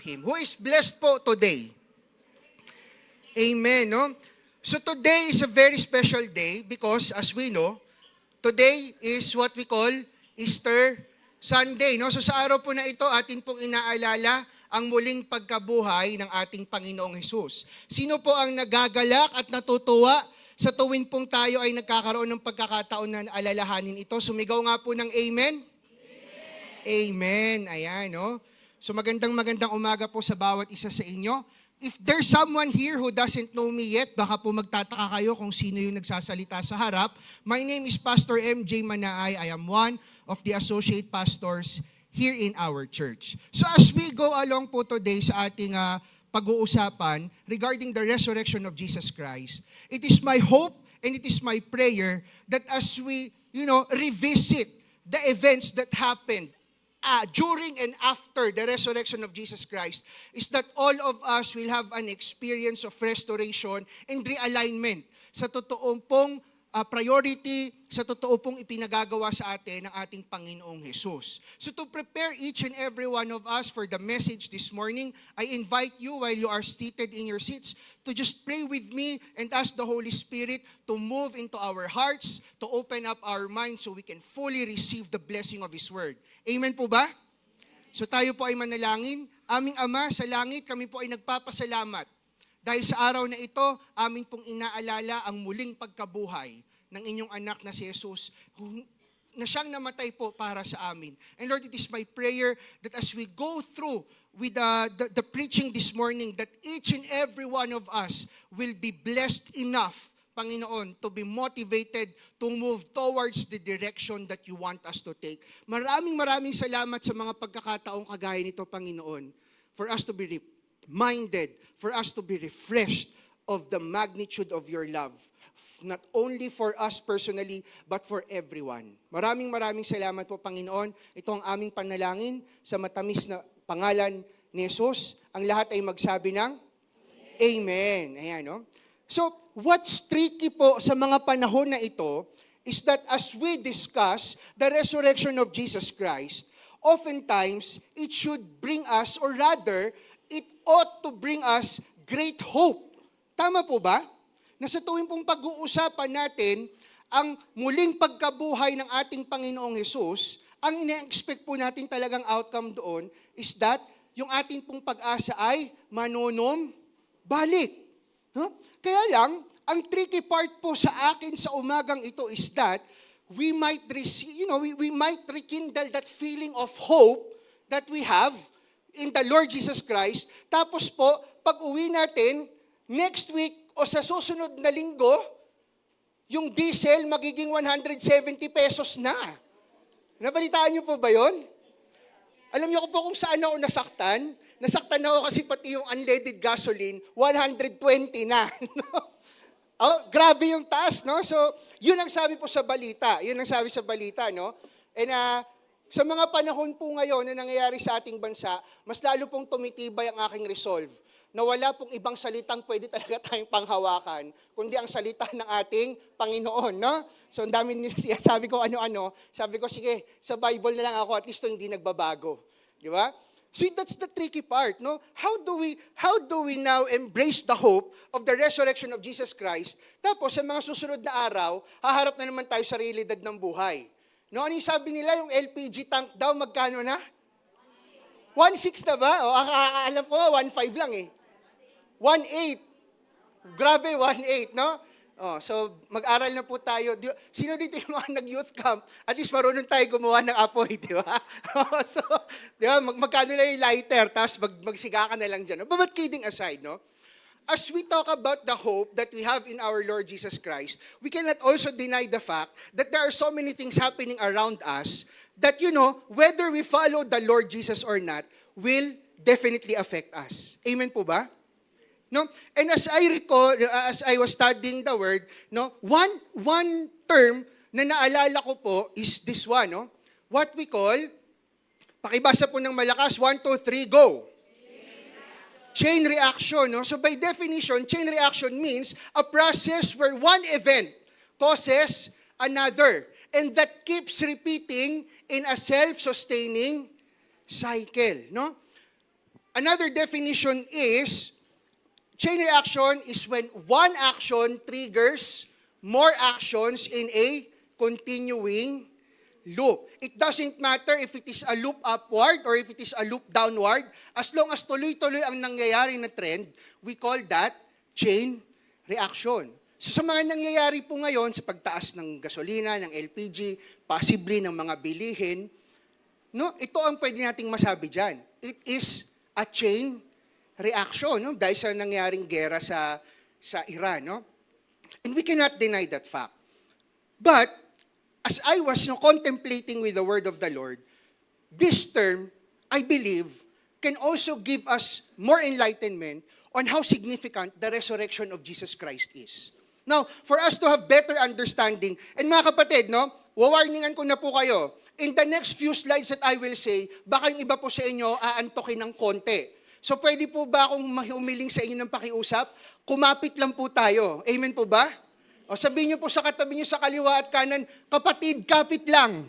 Him. Who is blessed po today? Amen, no? So today is a very special day because as we know, today is what we call Easter Sunday, no? So sa araw po na ito, atin pong inaalala ang muling pagkabuhay ng ating Panginoong Hesus. Sino po ang nagagalak at natutuwa sa tuwing pong tayo ay nagkakaroon ng pagkakataon na alalahanin ito? Sumigaw nga po ng amen. Amen. Ayan, no? So magandang umaga po sa bawat isa sa inyo. If there's someone here who doesn't know me yet, baka po magtataka kayo kung sino yung nagsasalita sa harap. My name is Pastor MJ Manaay. I am one of the associate pastors here in our church. So as we go along po today sa ating pag-uusapan regarding the resurrection of Jesus Christ, it is my hope and it is my prayer that as we, revisit the events that happened during and after the resurrection of Jesus Christ, is that all of us will have an experience of restoration and realignment sa totoong pong priority, sa totoo pong ipinagagawa sa atin ng ating Panginoong Hesus. So to prepare each and every one of us for the message this morning, I invite you while you are seated in your seats to just pray with me and ask the Holy Spirit to move into our hearts, to open up our minds so we can fully receive the blessing of His Word. Amen po ba? So tayo po ay manalangin. Aming Ama sa langit, kami po ay nagpapasalamat. Dahil sa araw na ito, amin pong inaalala ang muling pagkabuhay ng inyong anak na si Jesus, na siyang namatay po para sa amin. And Lord, it is my prayer that as we go through with the preaching this morning, that each and every one of us will be blessed enough, Panginoon, to be motivated to move towards the direction that you want us to take. Maraming salamat sa mga pagkakataong kagaya nito, Panginoon, for us to be minded, for us to be refreshed of the magnitude of your love. Not only for us personally, but for everyone. Maraming salamat po, Panginoon. Ito ang aming panalangin sa matamis na pangalan ni Jesus. Ang lahat ay magsabi ng Amen. Ayan, no? So, what's tricky po sa mga panahon na ito is that as we discuss the resurrection of Jesus Christ, oftentimes, it should bring us, or rather, it ought to bring us great hope. Tama po ba? Na sa tuwing pong pag-uusapan natin ang muling pagkabuhay ng ating Panginoong Hesus, ang ina-expect po natin talagang outcome doon is that yung ating pong pag-asa ay balik. Huh? Kaya lang, ang tricky part po sa akin sa umagang ito is that we might receive, we might rekindle that feeling of hope that we have in the Lord Jesus Christ. Tapos po, pag uwi natin, next week o sa susunod na linggo, yung diesel magiging 170 pesos na. Nabalitaan niyo po ba yon? Alam niyo po kung saan ako nasaktan? Nasaktan ako kasi pati yung unleaded gasoline, 120 na. Grabe yung taas, no? So, yun ang sabi po sa balita. Yun ang sabi sa balita, no? And sa mga panahon po ngayon na nangyayari sa ating bansa, mas lalo pong tumitibay ang aking resolve na wala pong ibang salitang pwede talaga tayong panghawakan, kundi ang salita ng ating Panginoon, no? So, ang dami nila sabi ko ano-ano, sabi ko, sige, sa Bible na lang ako, at least hindi nagbabago. Di ba? So, that's the tricky part, no? How do we now embrace the hope of the resurrection of Jesus Christ? Tapos, sa mga susunod na araw, haharap na naman tayo sa realidad ng buhay. No, ano yung sabi nila, yung LPG tank daw, magkano na? 1.6 na ba? O, alam ko, 1.5 lang eh. 1.8. Grabe, 1.8, no? So, mag-aral na po tayo. Sino dito yung mga nag-youth camp? At least marunong tayo gumawa ng apoy, di ba? So, di ba, magkano lang yung lighter, tapos magsiga ka na lang dyan. But kidding aside, no? As we talk about the hope that we have in our Lord Jesus Christ, we cannot also deny the fact that there are so many things happening around us that, whether we follow the Lord Jesus or not, will definitely affect us. Amen po ba? No? And as I recall, as I was studying the word, no, one term na naalala ko po is this one, no? What we call, pakibasa po ng malakas, 1, 2, 3, go. Chain reaction, no? So by definition, chain reaction means a process where one event causes another, and that keeps repeating in a self-sustaining cycle, no? Another definition is, chain reaction is when one action triggers more actions in a continuing loop. It doesn't matter if it is a loop upward or if it is a loop downward. As long as tuloy-tuloy ang nangyayari na trend, we call that chain reaction. So sa mga nangyayari po ngayon sa pagtaas ng gasolina, ng LPG, possibly ng mga bilihin, no, ito ang pwede nating masabi dyan. It is a chain reaction, no? Dahil sa nangyaring gera sa Iran, no? And we cannot deny that fact. But as I was contemplating with the word of the Lord, this term, I believe, can also give us more enlightenment on how significant the resurrection of Jesus Christ is. Now, for us to have better understanding, and mga kapatid, no, wawarningan ko na po kayo, in the next few slides that I will say, baka yung iba po sa inyo aantokin ng konti. So pwede po ba akong humiling sa inyo ng pakiusap? Kumapit lang po tayo. Amen po ba? O sabihin niyo po sa katabi niyo sa kaliwa at kanan, kapatid, kapit lang.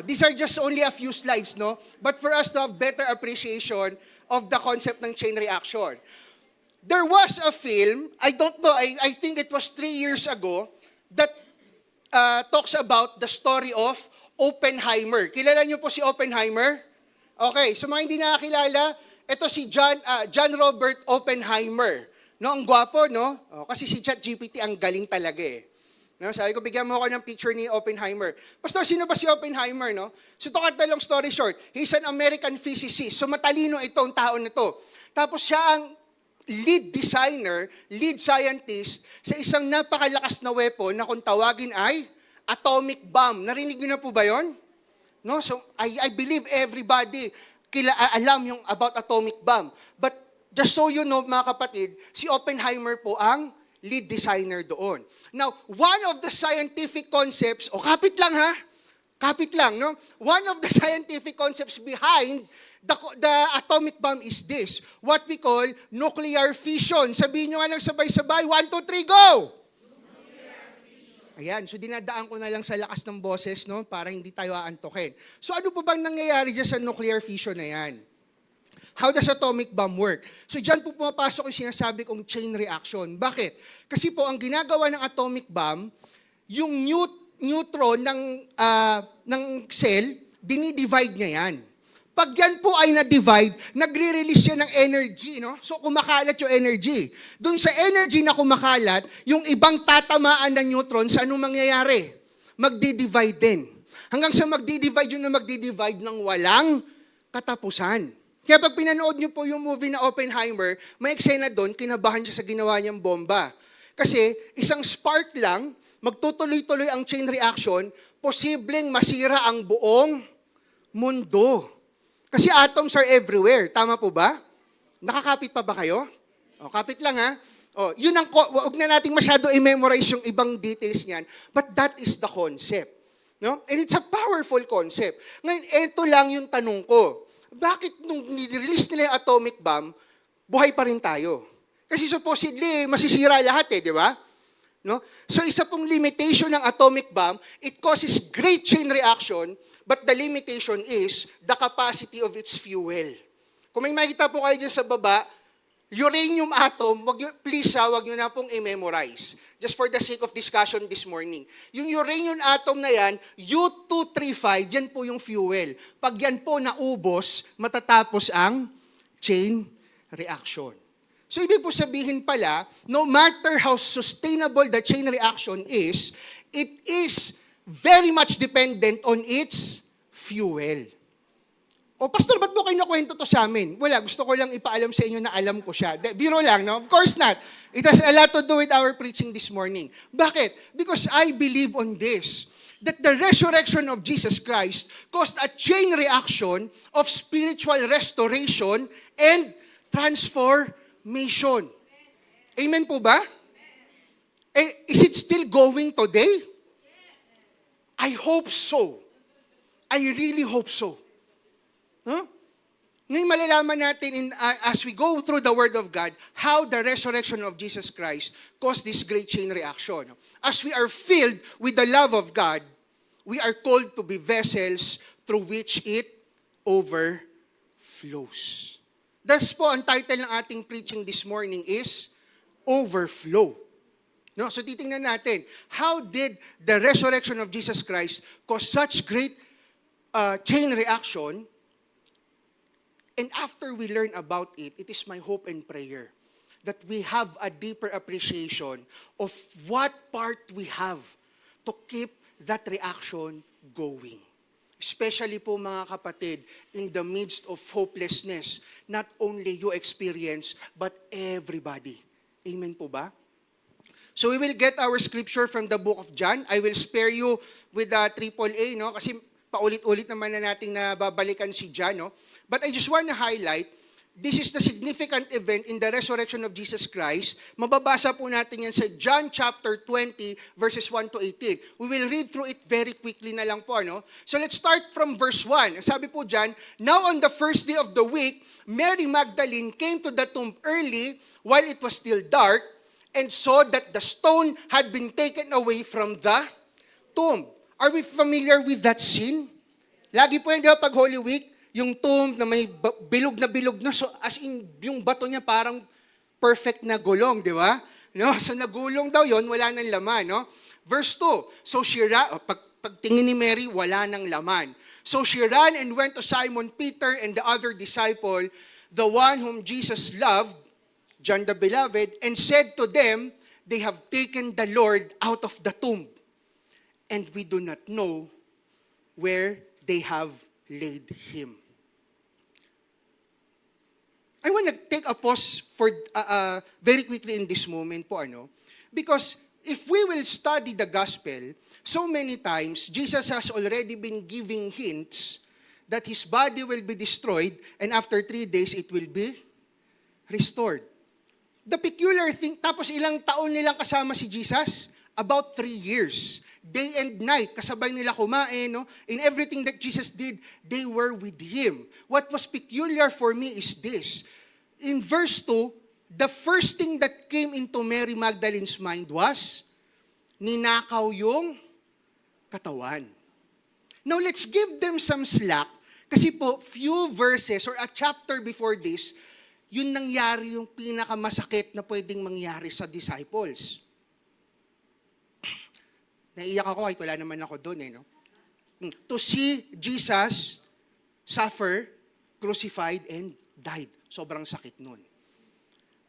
These are just only a few slides, no? But for us to have better appreciation of the concept ng chain reaction. There was a film, I don't know, I think it was 3 years ago, that talks about the story of Oppenheimer. Kilala niyo po si Oppenheimer? Okay, so mga hindi nakakilala, ito si John Robert Oppenheimer. No, ang gwapo, no? Kasi si ChatGPT ang galing talaga eh. No, sabi ko, bigyan mo ako ng picture ni Oppenheimer. Pastor, sino ba si Oppenheimer, no? So, to cut the long story short, he's an American physicist. So, matalino itong tao na to. Tapos, siya ang lead designer, lead scientist sa isang napakalakas na weapon na kung tawagin ay atomic bomb. Narinig niyo na po ba yon? No? So, I believe everybody alam yung about atomic bomb. But, just so you know, mga kapatid, si Oppenheimer po ang lead designer doon. Now, one of the scientific concepts, kapit lang ha, kapit lang, no? One of the scientific concepts behind the atomic bomb is this, what we call nuclear fission. Sabihin nyo nga lang sabay-sabay, 1, 2, 3, go! Ayan, so dinadaan ko na lang sa lakas ng boses, no, para hindi tayo aantokin. So ano po bang nangyayari dyan sa nuclear fission na yan? How does atomic bomb work? So dyan po pumapasok yung sinasabi kong chain reaction. Bakit? Kasi po ang ginagawa ng atomic bomb, yung neutron ng cell, dinidivide niya yan. Pag yan po ay na-divide, nagre-release yan ng energy, no? So kumakalat yung energy. Doon sa energy na kumakalat, yung ibang tatamaan ng neutron, sa anong mangyayari? Magdi-divide din. Hanggang sa magdi-divide yun na magdi-divide ng walang katapusan. Kaya pag pinanood niyo po yung movie na Oppenheimer, may eksena doon, kinabahan siya sa ginawa niyang bomba. Kasi isang spark lang, magtutuloy-tuloy ang chain reaction, posibleng masira ang buong mundo. Kasi atoms are everywhere. Tama po ba? Nakakapit pa ba kayo? Kapit lang ha. Yun ang, wag na nating masyado i-memorize yung ibang details niyan. But that is the concept. No? And it's a powerful concept. Ngayon, ito lang yung tanong ko. Bakit nung nirelease nila yung atomic bomb, buhay pa rin tayo? Kasi supposedly, masisira lahat di ba? No? So isa pong limitation ng atomic bomb, it causes great chain reaction, but the limitation is the capacity of its fuel. Kung may makita po kayo dyan sa baba, uranium atom, wag nyo na pong i-memorize. Just for the sake of discussion this morning. Yung uranium atom na yan, U-235, yan po yung fuel. Pag yan po naubos, matatapos ang chain reaction. So ibig po sabihin pala, no matter how sustainable the chain reaction is, it is very much dependent on its fuel. Pastor, ba't mo kayo nakwento to sa amin? Wala, gusto ko lang ipaalam sa inyo na alam ko siya. Biro lang, no? Of course not. It has a lot to do with our preaching this morning. Bakit? Because I believe on this, that the resurrection of Jesus Christ caused a chain reaction of spiritual restoration and transformation. Amen po ba? Is it still going today? I hope so. I really hope so. Huh? Ngayon malalaman natin as we go through the Word of God, how the resurrection of Jesus Christ caused this great chain reaction. As we are filled with the love of God, we are called to be vessels through which it overflows. overflows. Thus po, ang title ng ating preaching this morning is Overflow. No? So titingnan natin, how did the resurrection of Jesus Christ cause such great chain reaction? And after we learn about it, it is my hope and prayer that we have a deeper appreciation of what part we have to keep that reaction going. Especially po mga kapatid, in the midst of hopelessness, not only you experience, but everybody. Amen po ba? So we will get our scripture from the book of John. I will spare you with the AAA, no? Kasi paulit-ulit naman na nating nababalikan si John, no? But I just want to highlight, this is the significant event in the resurrection of Jesus Christ. Mababasa po natin yan sa John chapter 20, verses 1 to 18. We will read through it very quickly na lang po, no? So let's start from verse 1. Sabi po dyan, now on the first day of the week, Mary Magdalene came to the tomb early while it was still dark and saw that the stone had been taken away from the tomb. Are we familiar with that scene? Lagi po yan, di ba, pag Holy Week, yung tomb na may bilog na, so as in, yung bato niya parang perfect na gulong, di ba? No? So nagulong daw yon, wala nang laman, no? Verse 2, so pagtingin ni Mary, wala nang laman. So she ran and went to Simon Peter and the other disciple, the one whom Jesus loved, John the Beloved, and said to them, they have taken the Lord out of the tomb, and we do not know where they have laid him. I want to take a pause for very quickly in this moment po, because if we will study the gospel, so many times, Jesus has already been giving hints that his body will be destroyed and after 3 days, it will be restored. The peculiar thing, tapos ilang taon nilang kasama si Jesus? About 3 years. Day and night, kasabay nila kumain, no? In everything that Jesus did, they were with him. What was peculiar for me is this. In verse 2, the first thing that came into Mary Magdalene's mind was, ninakaw yung katawan. Now, let's give them some slack. Kasi po, few verses or a chapter before this, yun nangyari yung pinakamasakit na pwedeng mangyari sa disciples. Naiyak ako kahit wala naman ako doon, no? To see Jesus suffer, crucified, and died. Sobrang sakit nun.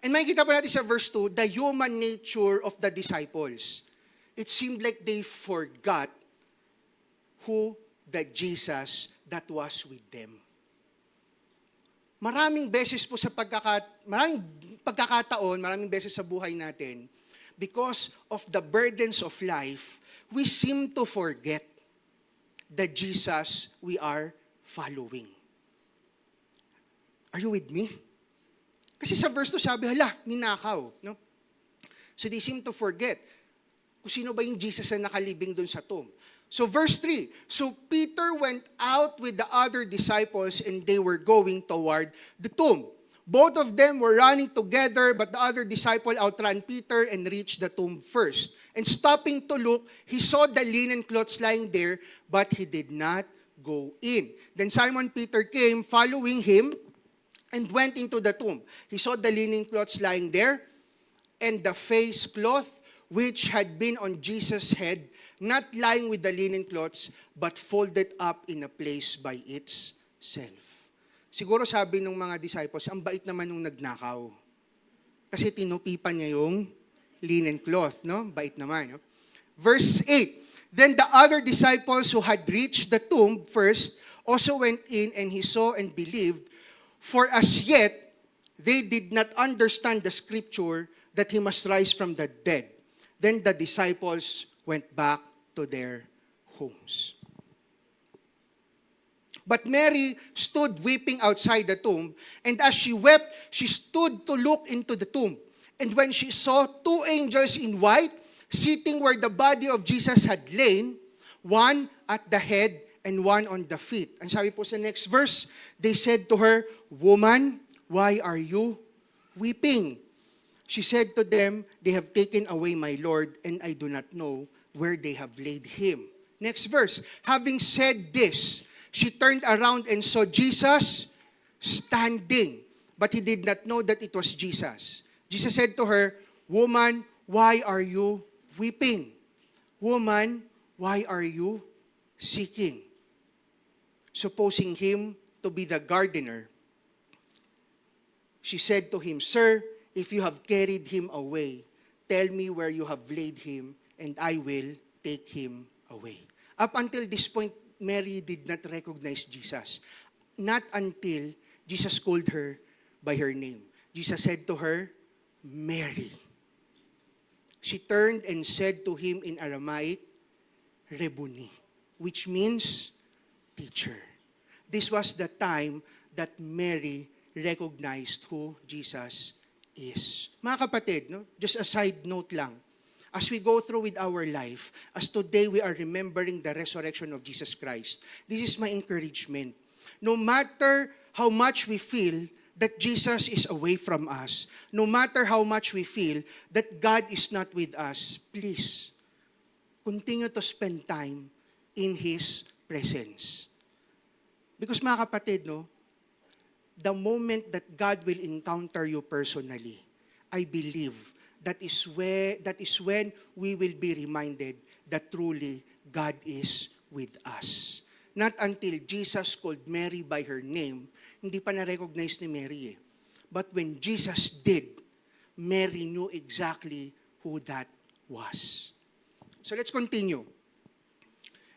And makikita pa natin sa verse 2, the human nature of the disciples. It seemed like they forgot who the Jesus that was with them. Maraming beses po maraming pagkakataon, maraming beses sa buhay natin, because of the burdens of life, we seem to forget the Jesus we are following. Are you with me? Kasi sa verse 2 sabi, ninakaw. No? So they seem to forget kung sino ba yung Jesus na nakalibing dun sa tomb. So verse 3, so Peter went out with the other disciples and they were going toward the tomb. Both of them were running together, but the other disciple outran Peter and reached the tomb first. And stopping to look, he saw the linen cloths lying there, but he did not go in. Then Simon Peter came, following him, and went into the tomb. He saw the linen cloths lying there, and the face cloth which had been on Jesus' head, not lying with the linen cloths, but folded up in a place by itself. Siguro sabi ng mga disciples, ang bait naman nung nagnakaw. Kasi tinupipan niya yung linen cloth, no? Bait naman, no? Verse 8, then the other disciples who had reached the tomb first also went in, and he saw and believed, for as yet they did not understand the scripture that he must rise from the dead. Then the disciples went back to their homes. But Mary stood weeping outside the tomb, and as she wept, she stood to look into the tomb. And when she saw 2 angels in white, sitting where the body of Jesus had lain, one at the head and one on the feet. And sabi po sa next verse, they said to her, "Woman, why are you weeping?" She said to them, "They have taken away my Lord, and I do not know where they have laid him." Next verse, having said this, she turned around and saw Jesus standing. But he did not know that it was Jesus. Jesus said to her, "Woman, why are you weeping? Woman, why are you seeking?" Supposing him to be the gardener, she said to him, "Sir, if you have carried him away, tell me where you have laid him, and I will take him away." Up until this point, Mary did not recognize Jesus. Not until Jesus called her by her name. Jesus said to her, "Mary." She turned and said to him in Aramaic, "Rebuni," which means teacher. This was the time that Mary recognized who Jesus is. Mga kapatid, no? Just a side note lang. As we go through with our life, as today we are remembering the resurrection of Jesus Christ, this is my encouragement. No matter how much we feel that Jesus is away from us, no matter how much we feel that God is not with us, please, continue to spend time in His presence. Because mga kapatid, no, the moment that God will encounter you personally, I believe that is when we will be reminded that truly God is with us. Not until Jesus called Mary by her name, hindi pa na-recognize ni Mary eh. But when Jesus did, Mary knew exactly who that was. So let's continue.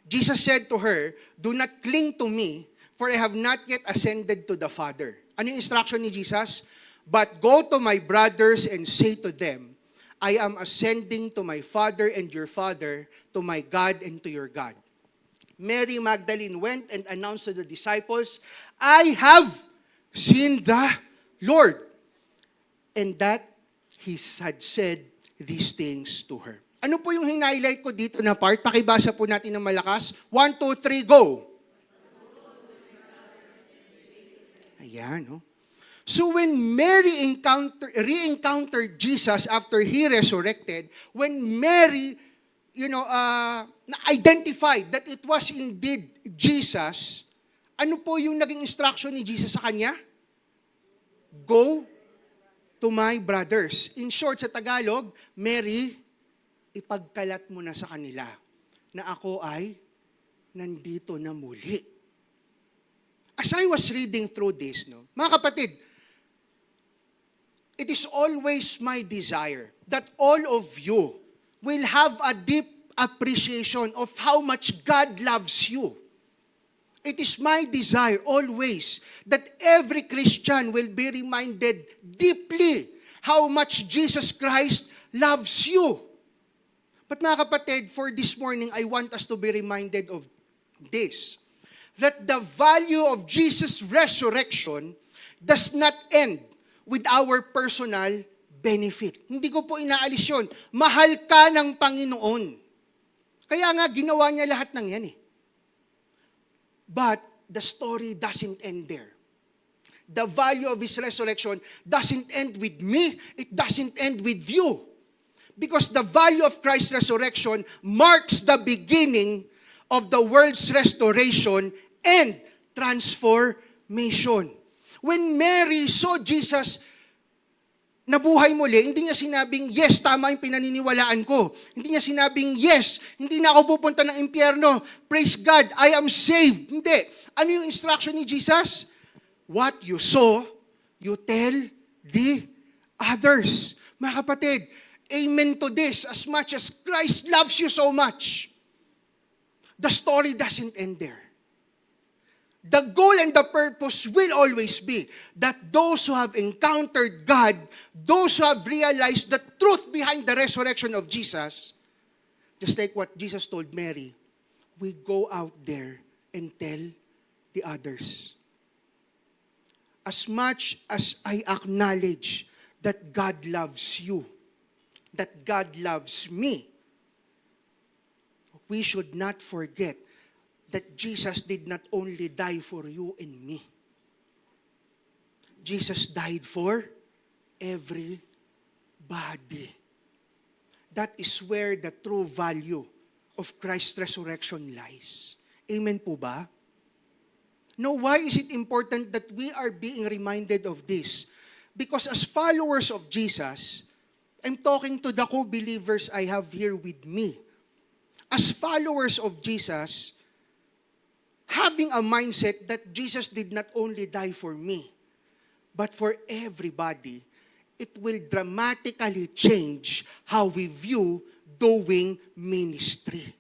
Jesus said to her, "Do not cling to me, for I have not yet ascended to the Father." Ano yung instruction ni Jesus? "But go to my brothers and say to them, I am ascending to my Father and your Father, to my God and to your God." Mary Magdalene went and announced to the disciples, "I have seen the Lord." And that He had said these things to her. Ano po yung hinighlight ko dito na part? Pakibasa po natin ng malakas. 1, 2, 3, go! Ayan, no? So when Mary re-encountered Jesus after He resurrected, when Mary, na-identified that it was indeed Jesus, ano po yung naging instruction ni Jesus sa kanya? Go to my brothers. In short, sa Tagalog, Mary, ipagkalat mo na sa kanila na ako ay nandito na muli. As I was reading through this, mga kapatid, it is always my desire that all of you will have a deep appreciation of how much God loves you. It is my desire always that every Christian will be reminded deeply how much Jesus Christ loves you. But mga kapatid, for this morning, I want us to be reminded of this, that the value of Jesus' resurrection does not end with our personal benefit. Hindi ko po inaalis yun. Mahal ka ng Panginoon. Kaya nga, ginawa niya lahat ng yan eh. But the story doesn't end there. The value of His resurrection doesn't end with me. It doesn't end with you. Because the value of Christ's resurrection marks the beginning of the world's restoration and transformation. When Mary saw Jesus nabuhay muli, hindi niya sinabing, yes, tama yung pinaniniwalaan ko. Hindi niya sinabing, yes, hindi na ako pupunta ng impyerno. Praise God, I am saved. Hindi. Ano yung instruction ni Jesus? What you saw, you tell the others. Mga kapatid, amen to this. As much as Christ loves you so much, the story doesn't end there. The goal and the purpose will always be that those who have encountered God, those who have realized the truth behind the resurrection of Jesus, just like what Jesus told Mary, we go out there and tell the others. As much as I acknowledge that God loves you, that God loves me, we should not forget that Jesus did not only die for you and me. Jesus died for everybody. That is where the true value of Christ's resurrection lies. Amen po ba? Now, why is it important that we are being reminded of this? Because as followers of Jesus, I'm talking to the co-believers I have here with me. As followers of Jesus, having a mindset that Jesus did not only die for me, but for everybody, it will dramatically change how we view doing ministry.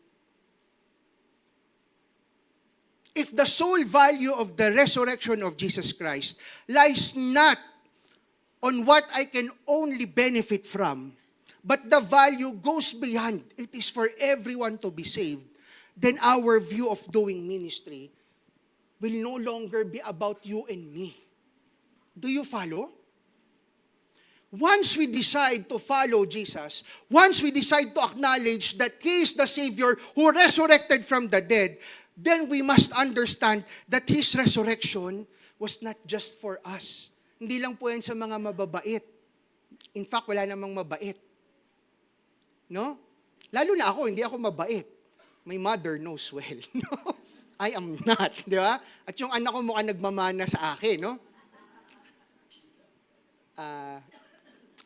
If the sole value of the resurrection of Jesus Christ lies not on what I can only benefit from, but the value goes beyond, it is for everyone to be saved, then our view of doing ministry will no longer be about you and me. Do you follow? Once we decide to follow Jesus, once we decide to acknowledge that He is the Savior who resurrected from the dead, then we must understand that His resurrection was not just for us. Hindi lang po yan sa mga mababait. In fact, wala namang mabait. No? Lalo na ako, hindi ako mabait. My mother knows well. No? I am not. Di ba? At yung anak ko mukhang nagmamana sa akin. No?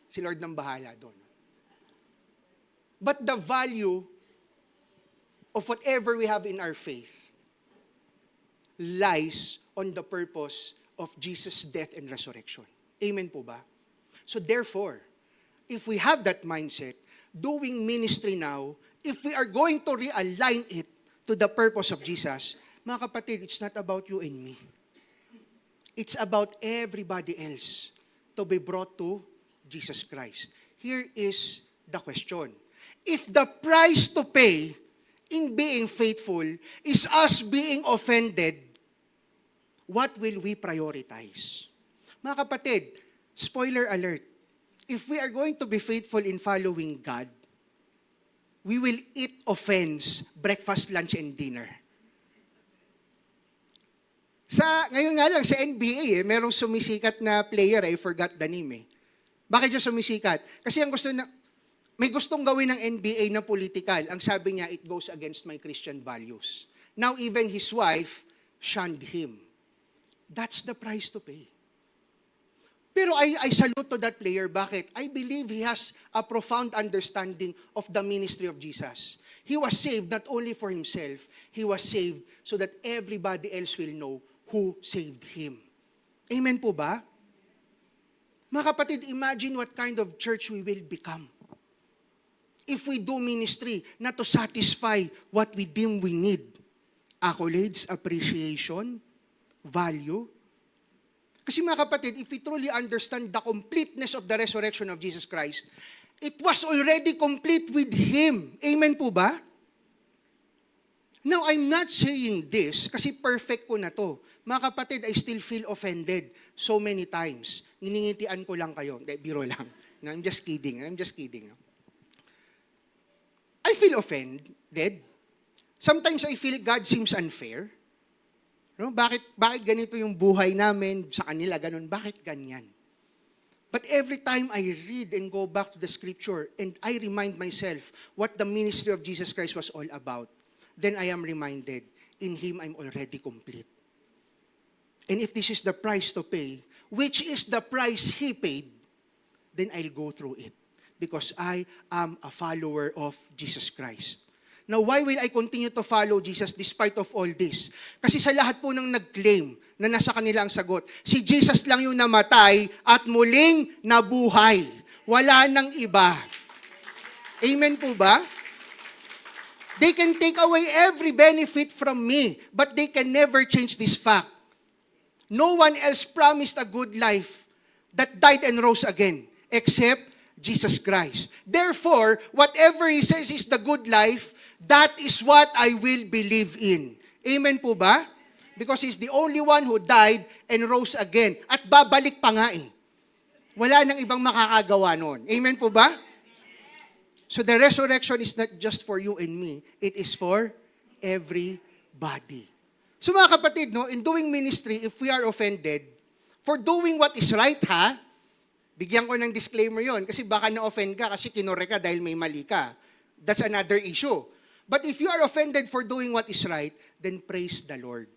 Si Lord nang bahala doon. But the value of whatever we have in our faith lies on the purpose of Jesus' death and resurrection. Amen po ba? So therefore, if we have that mindset, doing ministry now, if we are going to realign it to the purpose of Jesus, mga kapatid, it's not about you and me. It's about everybody else to be brought to Jesus Christ. Here is the question. If the price to pay in being faithful is us being offended, what will we prioritize? Mga kapatid, spoiler alert, if we are going to be faithful in following God, we will eat offense, breakfast, lunch, and dinner. Ngayon nga lang sa NBA, merong sumisikat na player, I forgot the name. Bakit siya sumisikat? Kasi may gustong gawin ng NBA na political. Ang sabi niya, it goes against my Christian values. Now even his wife shunned him. That's the price to pay. Pero I salute to that player. Bakit? I believe he has a profound understanding of the ministry of Jesus. He was saved not only for himself, he was saved so that everybody else will know who saved him. Amen po ba? Mga kapatid, imagine what kind of church we will become. If we do ministry not to satisfy what we deem we need. Accolades, appreciation, value. Kasi mga kapatid, if we truly understand the completeness of the resurrection of Jesus Christ, it was already complete with Him. Amen po ba? Now, I'm not saying this kasi perfect ko na to. Mga kapatid, I still feel offended so many times. Niningitian ko lang kayo. Hindi, biro lang. No, I'm just kidding. No? I feel offended. Sometimes I feel God seems unfair. No? Bakit ganito yung buhay namin sa kanila, ganun? Bakit ganyan? But every time I read and go back to the scripture and I remind myself what the ministry of Jesus Christ was all about, then I am reminded, in Him I'm already complete. And if this is the price to pay, which is the price He paid, then I'll go through it. Because I am a follower of Jesus Christ. Now, why will I continue to follow Jesus despite of all this? Kasi sa lahat po ng nag-claim na nasa kanila ang sagot, si Jesus lang yung namatay at muling nabuhay. Wala nang iba. Amen po ba? They can take away every benefit from me, but they can never change this fact. No one else promised a good life that died and rose again, except Jesus Christ. Therefore, whatever He says is the good life, that is what I will believe in. Amen po ba? Because He's the only one who died and rose again. At babalik pa nga eh. Wala nang ibang makakagawa noon. Amen po ba? So the resurrection is not just for you and me. It is for everybody. So mga kapatid, no, in doing ministry, if we are offended, for doing what is right, bigyan ko ng disclaimer yon kasi baka na-offend ka kasi kinore ka dahil may mali ka. That's another issue. But if you are offended for doing what is right, then praise the Lord.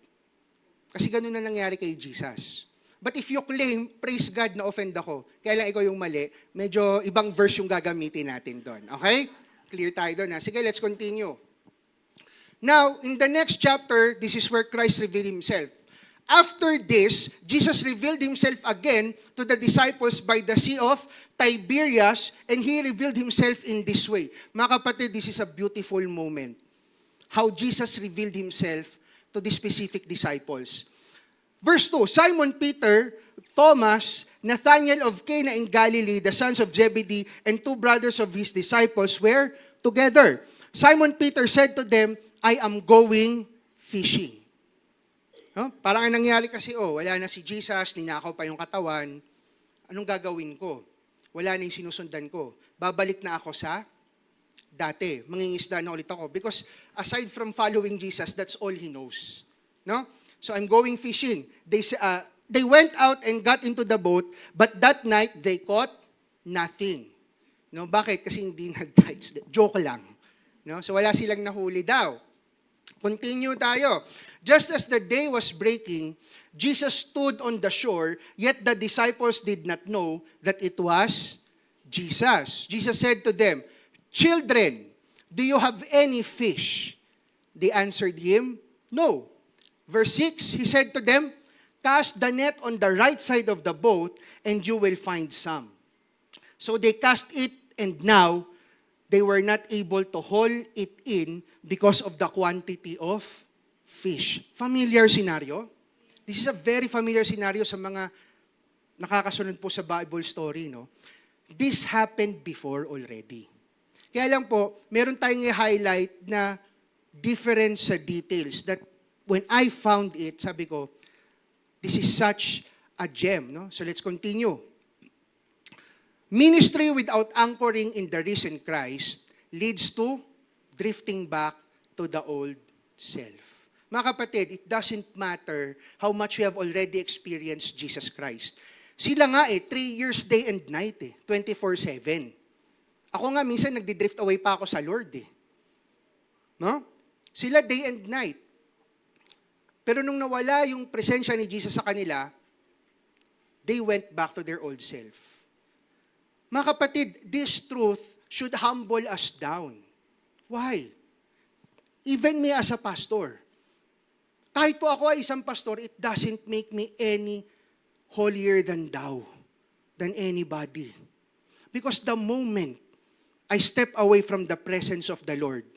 Kasi ganun na nangyari kay Jesus. But if you claim, praise God, na offend ako, kaya lang ikaw yung mali, medyo ibang verse yung gagamitin natin doon. Okay? Clear tayo doon. Sige, let's continue. Now, in the next chapter, this is where Christ revealed Himself. After this, Jesus revealed Himself again to the disciples by the Sea of Tiberias, and He revealed Himself in this way. Mga kapatid, this is a beautiful moment. How Jesus revealed Himself to the specific disciples. Verse 2, Simon Peter, Thomas, Nathanael of Cana in Galilee, the sons of Zebedee, and two brothers of his disciples were together. Simon Peter said to them, I am going fishing. No? Parang ang nangyari kasi, wala na si Jesus, ninakaw pa yung katawan, anong gagawin ko? Wala na yung sinusundan ko. Babalik na ako sa dati. Mangingisda na ulit ako. Because aside from following Jesus, that's all he knows. No? So I'm going fishing. They went out and got into the boat, but that night they caught nothing. No? Bakit? Kasi hindi nag-bites. Joke lang. No? So wala silang nahuli daw. Continue tayo. Just as the day was breaking, Jesus stood on the shore, yet the disciples did not know that it was Jesus. Jesus said to them, Children, do you have any fish? They answered him, No. Verse 6, he said to them, Cast the net on the right side of the boat, and you will find some. So they cast it, and now they were not able to haul it in because of the quantity of fish. Familiar scenario? This is a very familiar scenario sa mga nakakasunod po sa Bible story, no? This happened before already. Kaya lang po, meron tayong i-highlight na difference sa details that when I found it, sabi ko, this is such a gem, no? So let's continue. Ministry without anchoring in the risen Christ leads to drifting back to the old self. Mga kapatid, it doesn't matter how much we have already experienced Jesus Christ. Sila nga 3 years day and night 24/7. Ako nga minsan nagdi-drift away pa ako sa Lord No? Sila day and night. Pero nung nawala yung presensya ni Jesus sa kanila, they went back to their old self. Mga kapatid, this truth should humble us down. Why? Even me as a pastor, kahit po ako ay isang pastor, it doesn't make me any holier than thou, than anybody. Because the moment I step away from the presence of the Lord,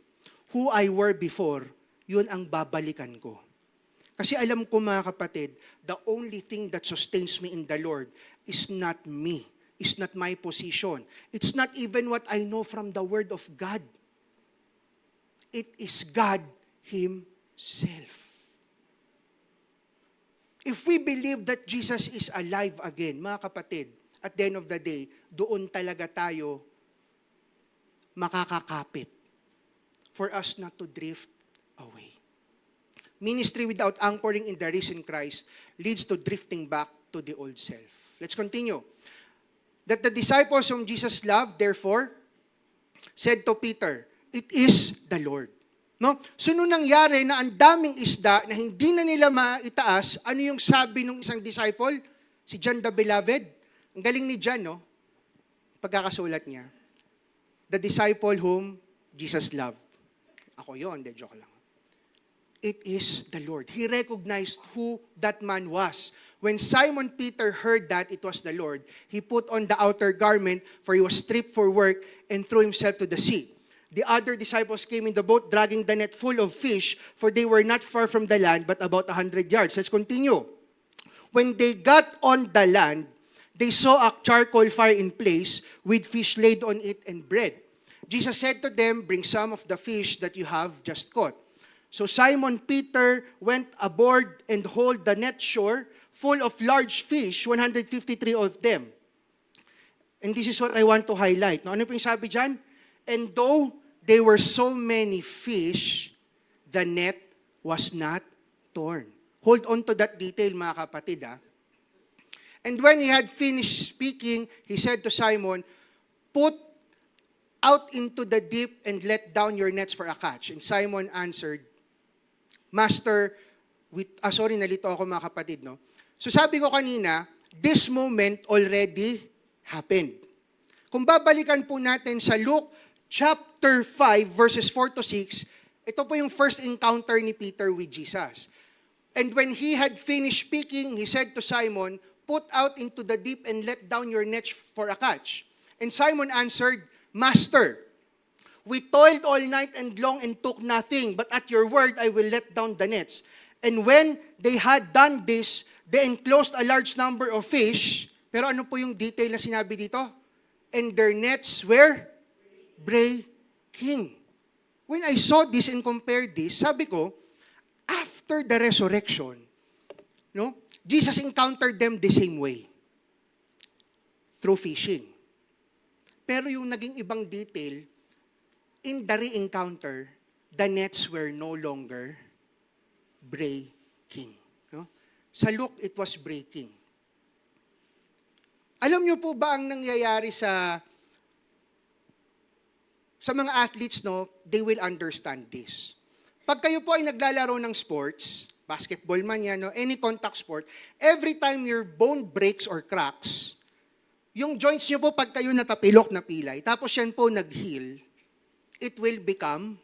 who I were before, yun ang babalikan ko. Kasi alam ko mga kapatid, the only thing that sustains me in the Lord is not me, is not my position. It's not even what I know from the Word of God. It is God Himself. If we believe that Jesus is alive again, mga kapatid, at the end of the day, doon talaga tayo makakakapit for us not to drift away. Ministry without anchoring in the risen Christ leads to drifting back to the old self. Let's continue. That the disciples whom Jesus loved, therefore, said to Peter, It is the Lord. No? So nung nangyari na ang daming isda na hindi na nila maitaas, ano yung sabi ng isang disciple? Si John the Beloved. Ang galing ni John, no? Pagkakasulat niya. The disciple whom Jesus loved. Ako yun, joke lang. It is the Lord. He recognized who that man was. When Simon Peter heard that it was the Lord, he put on the outer garment, for he was stripped for work, and threw himself to the sea. The other disciples came in the boat, dragging the net full of fish, for they were not far from the land, but about 100 yards. Let's continue. When they got on the land, they saw a charcoal fire in place, with fish laid on it and bread. Jesus said to them, Bring some of the fish that you have just caught. So Simon Peter went aboard and hauled the net shore, full of large fish, 153 of them. And this is what I want to highlight. No, ano po yung sabi dyan? And though there were so many fish, the net was not torn. Hold on to that detail, mga kapatid. And when he had finished speaking, he said to Simon, Put out into the deep and let down your nets for a catch. And Simon answered, Master, Sorry, nalito ako mga kapatid, no? So sabi ko kanina, this moment already happened. Kung babalikan po natin sa Luke chapter 5, verses 4 to 6, ito po yung first encounter ni Peter with Jesus. And when he had finished speaking, he said to Simon, "Put out into the deep and let down your nets for a catch." And Simon answered, "Master, we toiled all night and long and took nothing, but at your word I will let down the nets." And when they had done this, they enclosed a large number of fish. Pero ano po yung detail na sinabi dito? And their nets were breaking. When I saw this and compared this, sabi ko, after the resurrection, no, Jesus encountered them the same way. Through fishing. Pero yung naging ibang detail, in the re-encounter, the nets were no longer breaking. No? Sa Luke, it was breaking. Alam niyo po ba ang nangyayari sa mga athletes, no? They will understand this. Pag kayo po ay naglalaro ng sports, basketball man yan, no? Any contact sport, every time your bone breaks or cracks, yung joints niyo po pag kayo natapilok na pilay, tapos yan po nag-heal, it will become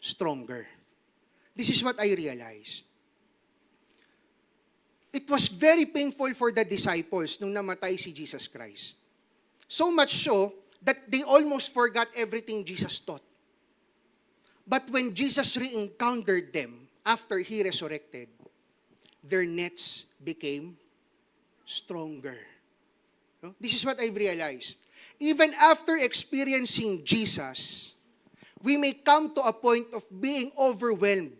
stronger. This is what I realized. It was very painful for the disciples nung namatay si Jesus Christ. So much so that they almost forgot everything Jesus taught. But when Jesus re-encountered them after He resurrected, their nets became stronger. No? This is what I've realized. Even after experiencing Jesus, we may come to a point of being overwhelmed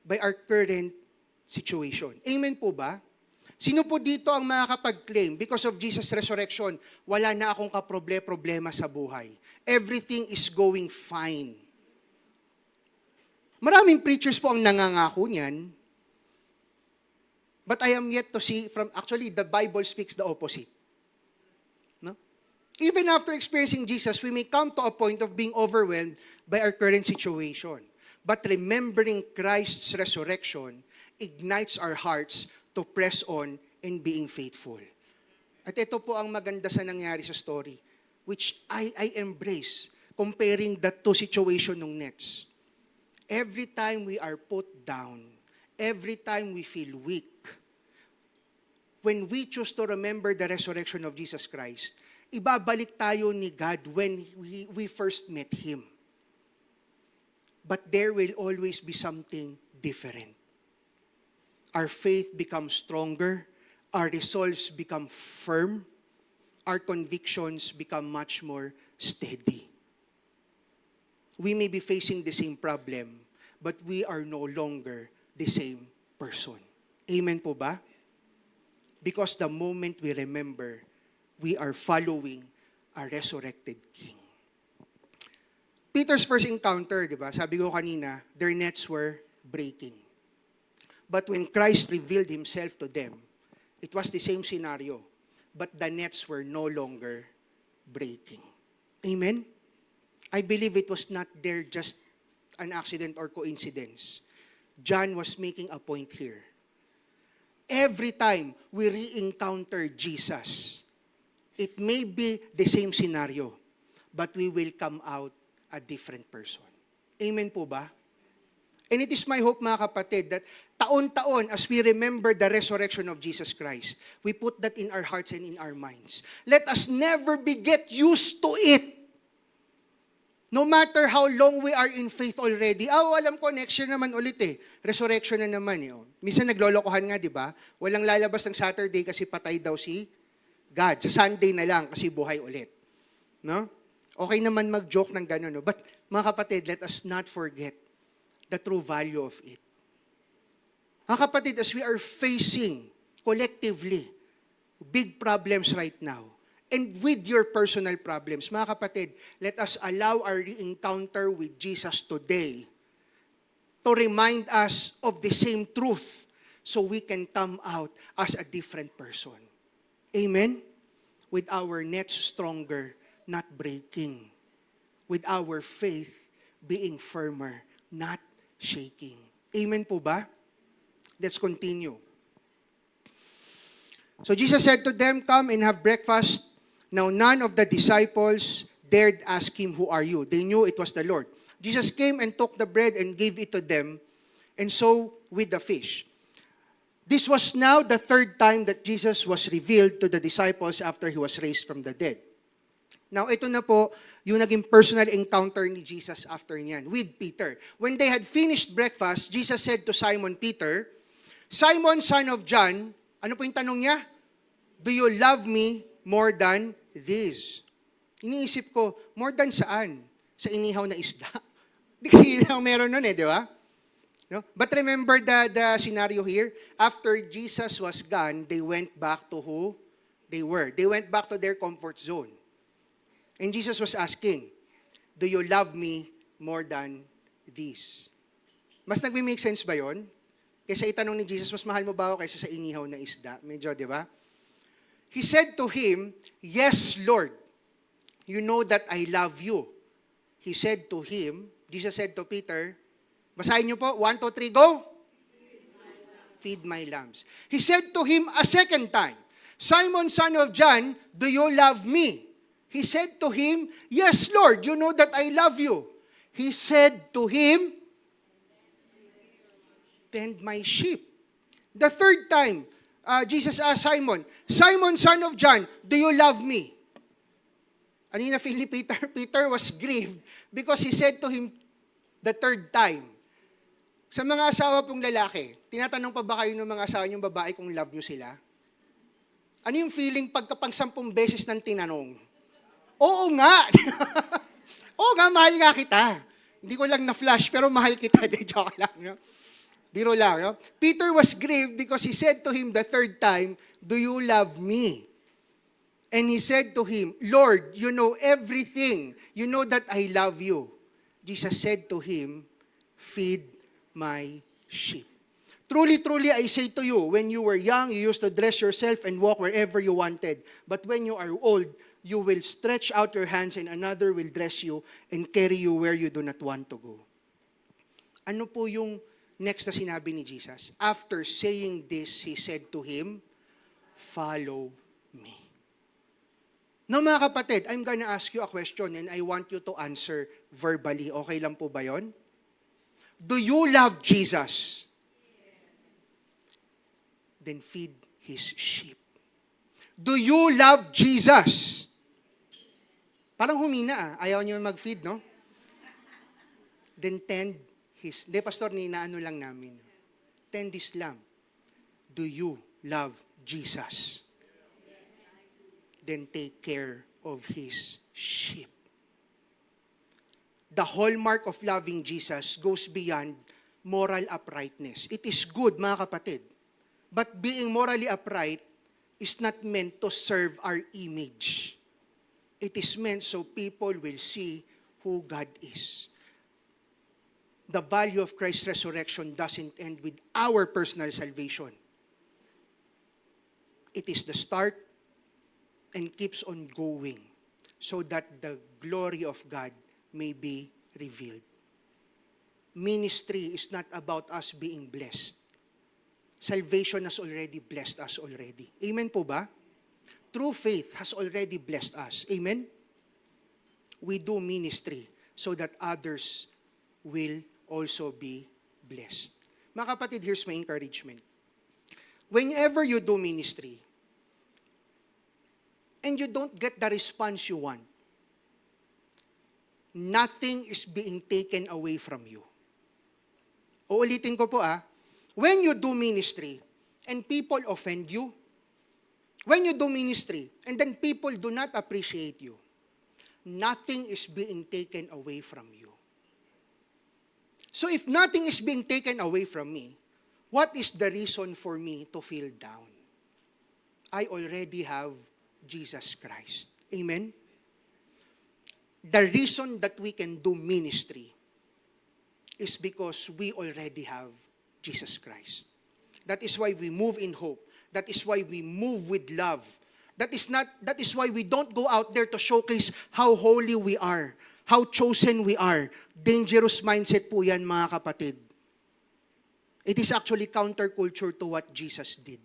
by our current situation. Amen po ba? Sino po dito ang makakapag-claim, because of Jesus' resurrection, wala na akong kaproblema sa buhay. Everything is going fine. Maraming preachers po ang nangangako niyan, but I am yet to see actually, the Bible speaks the opposite. No? Even after experiencing Jesus, we may come to a point of being overwhelmed by our current situation. But remembering Christ's resurrection ignites our hearts to press on in being faithful. At ito po ang maganda sa nangyari sa story, which I embrace, comparing the two situation ng nets. Every time we are put down, every time we feel weak, when we choose to remember the resurrection of Jesus Christ, ibabalik tayo ni God when we first met Him. But there will always be something different. Our faith becomes stronger, our resolves become firm, our convictions become much more steady. We may be facing the same problem, but we are no longer the same person. Amen po ba? Because the moment we remember, we are following a resurrected King. Peter's first encounter, di ba? Sabi ko kanina, their nets were breaking. But when Christ revealed Himself to them, it was the same scenario, but the nets were no longer breaking. Amen? I believe it was not there just an accident or coincidence. John was making a point here. Every time we re-encounter Jesus, it may be the same scenario, but we will come out a different person. Amen po ba? And it is my hope, mga kapatid, that taon-taon, as we remember the resurrection of Jesus Christ, we put that in our hearts and in our minds. Let us never get used to it. No matter how long we are in faith already. Alam ko, next year naman ulit Resurrection na naman Minsan naglolokohan nga, di ba? Walang lalabas ng Saturday kasi patay daw si God. Sa Sunday na lang kasi buhay ulit. No? Okay naman mag-joke ng gano'n, no? But mga kapatid, let us not forget the true value of it. Mga kapatid, as we are facing collectively big problems right now, and with your personal problems, mga kapatid, let us allow our encounter with Jesus today to remind us of the same truth so we can come out as a different person. Amen? With our nets stronger, not breaking. With our faith being firmer, not shaking. Amen po ba? Let's continue. So Jesus said to them, "Come and have breakfast." Now none of the disciples dared ask him, "Who are you?" They knew it was the Lord. Jesus came and took the bread and gave it to them, and so with the fish. This was now the third time that Jesus was revealed to the disciples after he was raised from the dead. Now, ito na po yung naging personal encounter ni Jesus after niyan with Peter. When they had finished breakfast, Jesus said to Simon Peter, "Simon, son of John," ano po yung tanong niya? "Do you love me more than this?" Iniisip ko, more than saan? Sa inihaw na isda? Di kasi yun ang meron nun di ba? No? But remember the scenario here. After Jesus was gone, they went back to who they were. They went back to their comfort zone. And Jesus was asking, "Do you love me more than this?" Mas nagme-make sense ba yun? Kaysa itanong ni Jesus, mas mahal mo ba ako kaysa sa inihaw na isda? Medyo, di ba? He said to him, "Yes, Lord. You know that I love you." He said to him, Jesus said to Peter, basahin niyo po, 1, 2, 3, go. Feed my lambs. He said to him a second time, "Simon, son of John, do you love me?" He said to him, "Yes, Lord, you know that I love you." He said to him, "Tend my sheep." The third time, Jesus asked Simon, "Simon, son of John, do you love me?" Ano yung na-feel ni Peter? Peter was grieved because he said to him the third time. Sa mga asawa pong lalaki, tinatanong pa ba kayo ng mga asawa niyong babae kung love niyo sila? Ano yung feeling pagkapang 10 beses nang tinanong? Oo nga. Oo nga, mahal nga kita. Hindi ko lang na-flash, pero mahal kita. Joke lang. No? Biro lang. No? Peter was grieved because he said to him the third time, "Do you love me?" And he said to him, "Lord, you know everything. You know that I love you." Jesus said to him, "Feed my sheep. Truly, truly, I say to you, when you were young, you used to dress yourself and walk wherever you wanted. But when you are old, you will stretch out your hands and another will dress you and carry you where you do not want to go." Ano po yung next na sinabi ni Jesus? After saying this, he said to him, "Follow me." Now mga kapatid, I'm gonna ask you a question and I want you to answer verbally. Okay lang po ba yon? Do you love Jesus? Then feed His sheep. Do you love Jesus? Parang humina Ayaw niyo mag-feed, no? Then tend His... Hindi, Pastor, ninaano lang namin. Tend His lamb. Do you love Jesus? Then take care of His sheep. The hallmark of loving Jesus goes beyond moral uprightness. It is good, mga kapatid. But being morally upright is not meant to serve our image. It is meant so people will see who God is. The value of Christ's resurrection doesn't end with our personal salvation. It is the start and keeps on going so that the glory of God may be revealed. Ministry is not about us being blessed. Salvation has already blessed us already. Amen po ba? True faith has already blessed us. Amen? We do ministry so that others will also be blessed. Mga kapatid, here's my encouragement. Whenever you do ministry, and you don't get the response you want, nothing is being taken away from you. Uulitin ko po when you do ministry and people offend you, when you do ministry and then people do not appreciate you, nothing is being taken away from you. So if nothing is being taken away from me, what is the reason for me to feel down? I already have Jesus Christ. Amen? The reason that we can do ministry is because we already have Jesus Christ. That is why we move in hope. That is why we move with love. That is why we don't go out there to showcase how holy we are, how chosen we are. Dangerous mindset po yan, mga kapatid. It is actually counterculture to what Jesus did.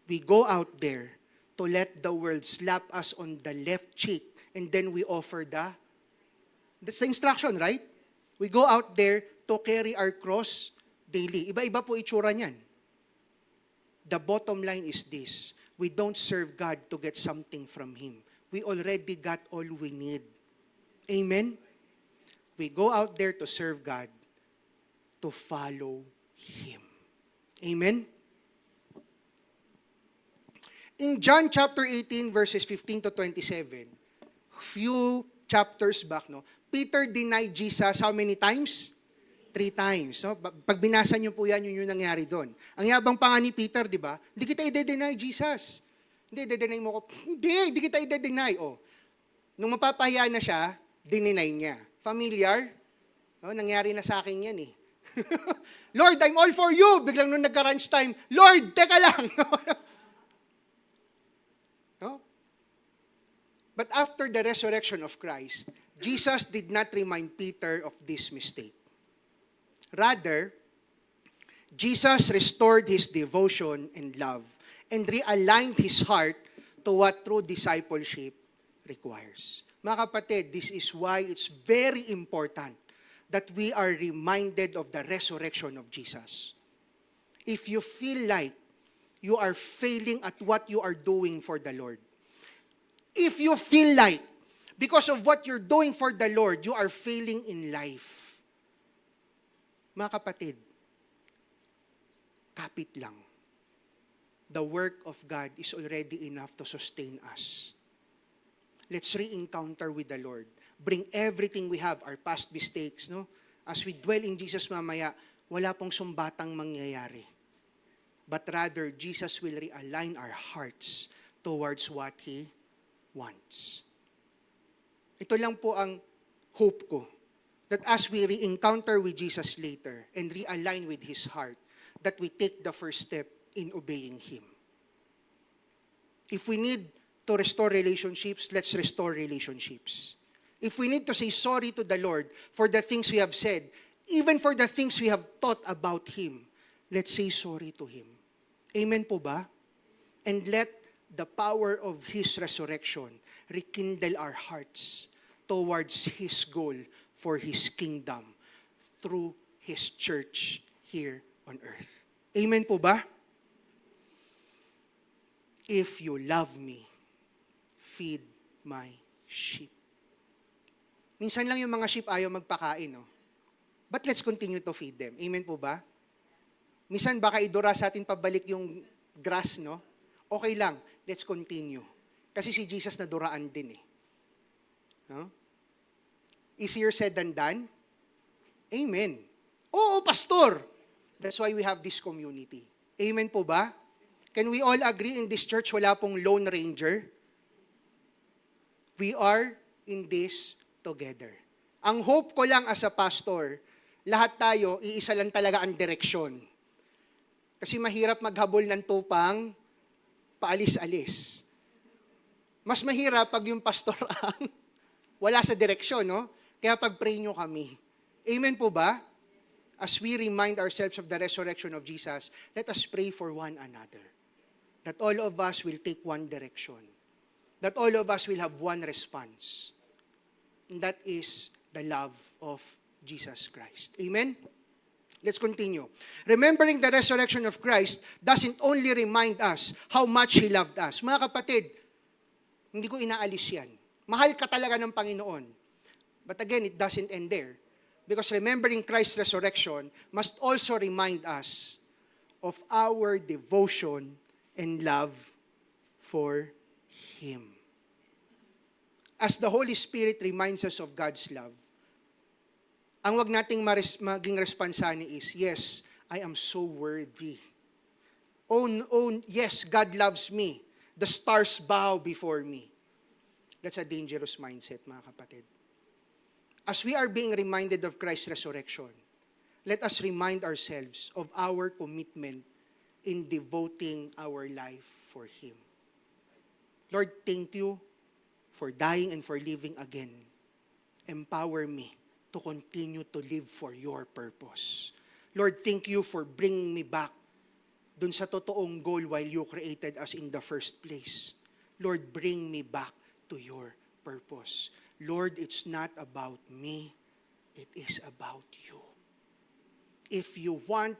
We go out there to let the world slap us on the left cheek and then we offer that's the instruction, right? We go out there to carry our cross daily. Iba-iba po itsura niyan. The bottom line is this: we don't serve God to get something from Him. We already got all we need. Amen? We go out there to serve God, to follow Him. Amen? In John chapter 18, verses 15 to 27, few chapters back, Peter denied Jesus how many times? 3 times. No? Pag binasa niyo po yan, yun yung nangyari doon. Ang yabang pa nga ni Peter, di ba? Hindi kita i-deny, Jesus. Hindi, i-deny mo ko. Hindi kita i-deny. Nung mapapahiya na siya, dininay niya. Familiar? No, nangyari na sa akin yan eh. Lord, I'm all for you. Biglang nung nagka-lunch time, Lord, teka lang. No? But after the resurrection of Christ, Jesus did not remind Peter of this mistake. Rather, Jesus restored his devotion and love and realigned his heart to what true discipleship requires. Mga kapatid, this is why it's very important that we are reminded of the resurrection of Jesus. If you feel like you are failing at what you are doing for the Lord, if you feel like because of what you're doing for the Lord, you are failing in life, mga kapatid, kapit lang. The work of God is already enough to sustain us. Let's re-encounter with the Lord. Bring everything we have, our past mistakes, no? As we dwell in Jesus mamaya, wala pong sumbatang mangyayari. But rather, Jesus will realign our hearts towards what He wants. Ito lang po ang hope ko. That as we re-encounter with Jesus later and realign with His heart, that we take the first step in obeying Him. If we need to restore relationships, let's restore relationships. If we need to say sorry to the Lord for the things we have said, even for the things we have thought about Him, let's say sorry to Him. Amen po ba? And let the power of His resurrection rekindle our hearts towards His goal for His kingdom through His church here on earth. Amen po ba? If you love me, feed my sheep. Minsan lang yung mga sheep ayaw magpakain, no? But let's continue to feed them. Amen po ba? Minsan baka idura sa atin pabalik yung grass, no? Okay lang, let's continue. Kasi si Jesus naduraan din eh. No? Easier said than done? Amen. Oo, pastor. That's why we have this community. Amen po ba? Can we all agree in this church wala pong lone ranger? We are in this together. Ang hope ko lang as a pastor, lahat tayo, iisa lang talaga ang direksyon. Kasi mahirap maghabol ng tupang paalis-alis. Mas mahirap pag yung pastor ang wala sa direksyon, no? Kaya pag-pray nyo kami. Amen po ba? As we remind ourselves of the resurrection of Jesus, let us pray for one another. That all of us will take one direction. That all of us will have one response. And that is the love of Jesus Christ. Amen? Let's continue. Remembering the resurrection of Christ doesn't only remind us how much He loved us. Mga kapatid, hindi ko inaalis yan. Mahal ka talaga ng Panginoon. But again, it doesn't end there. Because remembering Christ's resurrection must also remind us of our devotion and love for Him. As the Holy Spirit reminds us of God's love, ang wag nating maging responsani is, yes, I am so worthy. Oh, yes, God loves me. The stars bow before me. That's a dangerous mindset, mga kapatid. As we are being reminded of Christ's resurrection, let us remind ourselves of our commitment in devoting our life for Him. Lord, thank you for dying and for living again. Empower me to continue to live for your purpose. Lord, thank you for bringing me back dun sa totoong goal while you created us in the first place. Lord, bring me back to your purpose. Lord, it's not about me. It is about you. If you want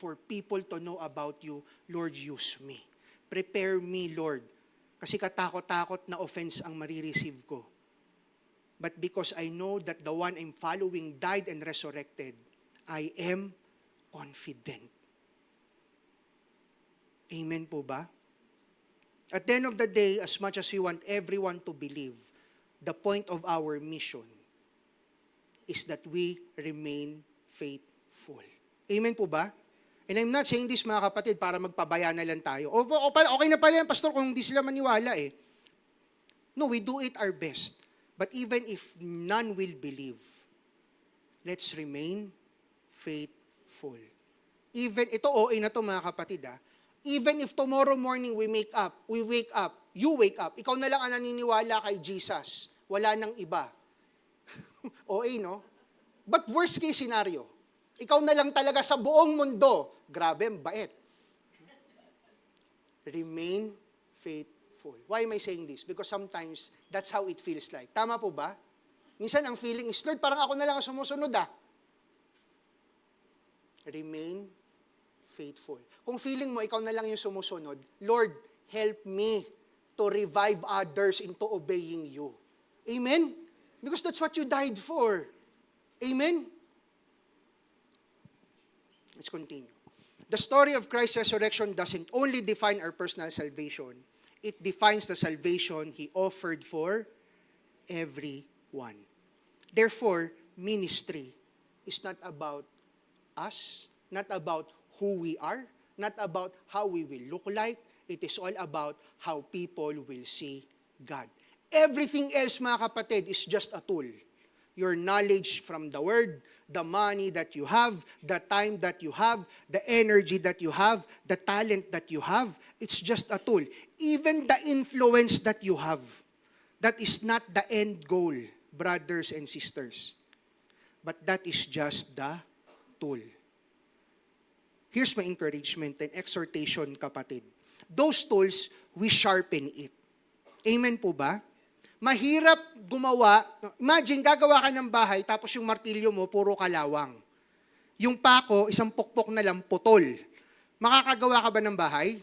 for people to know about you, Lord, use me. Prepare me, Lord. Kasi katakot-takot na offense ang marireceive ko. But because I know that the one I'm following died and resurrected, I am confident. Amen po ba? At the end of the day, as much as we want everyone to believe, the point of our mission is that we remain faithful. Amen po ba? And I'm not saying this, mga kapatid, para magpabaya na lang tayo. Okay na pala yan, pastor, kung hindi sila maniwala eh. No, we do it our best. But even if none will believe, let's remain faithful. Even, ito OA na to mga kapatid even if tomorrow morning we wake up, you wake up, ikaw na lang ang naniniwala kay Jesus, wala nang iba. OA, no? But worst case scenario, ikaw na lang talaga sa buong mundo, grabe, bait. Remain faithful. Why am I saying this? Because sometimes, that's how it feels like. Tama po ba? Minsan ang feeling is, Lord, parang ako na lang ang sumusunod Remain faithful. Kung feeling mo, ikaw na lang yung sumusunod, Lord, help me to revive others into obeying you. Amen? Because that's what you died for. Amen? Let's continue. The story of Christ's resurrection doesn't only define our personal salvation. It defines the salvation He offered for everyone. Therefore, ministry is not about us, not about who we are, not about how we will look like. It is all about how people will see God. Everything else, mga kapatid, is just a tool. Your knowledge from the Word, the money that you have, the time that you have, the energy that you have, the talent that you have, it's just a tool. Even the influence that you have, that is not the end goal, brothers and sisters. But that is just the tool. Here's my encouragement and exhortation, kapatid. Those tools, we sharpen it. Amen po ba? Mahirap gumawa. Imagine, gagawa ka ng bahay, tapos yung martilyo mo, puro kalawang. Yung pako, isang pukpok na lang, putol. Makakagawa ka ba ng bahay?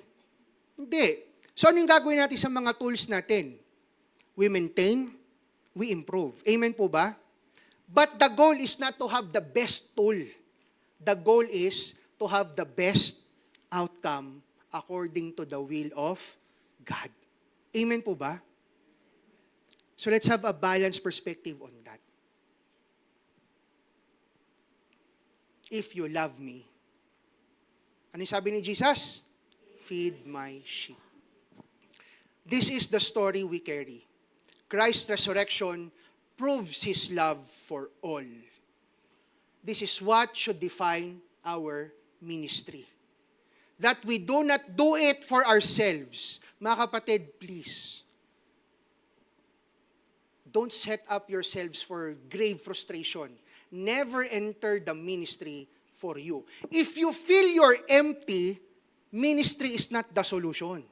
Hindi. So, anong gagawin natin sa mga tools natin? We maintain, we improve. Amen po ba? But the goal is not to have the best tool. The goal is to have the best outcome according to the will of God. Amen po ba? So let's have a balanced perspective on that. If you love me, ano sabi ni Jesus? Feed my sheep. This is the story we carry. Christ's resurrection proves His love for all. This is what should define our ministry. That we do not do it for ourselves. Mga kapatid, please. Don't set up yourselves for grave frustration. Never enter the ministry for you. If you feel you're empty, ministry is not the solution.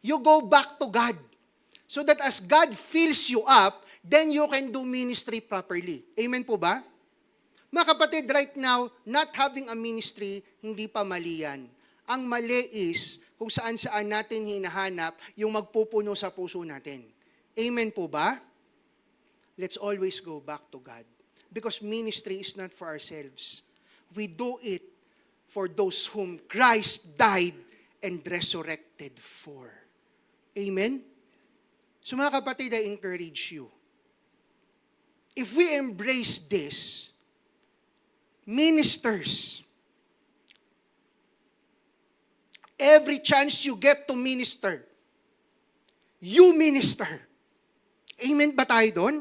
You go back to God. So that as God fills you up, then you can do ministry properly. Amen po ba? Mga kapatid, right now, not having a ministry, hindi pa mali yan. Ang mali is kung saan-saan natin hinahanap yung magpupuno sa puso natin. Amen po ba? Let's always go back to God. Because ministry is not for ourselves. We do it for those whom Christ died and resurrected for. Amen? So mga kapatid, I encourage you. If we embrace this, ministers, every chance you get to minister, you minister. Amen ba tayo doon?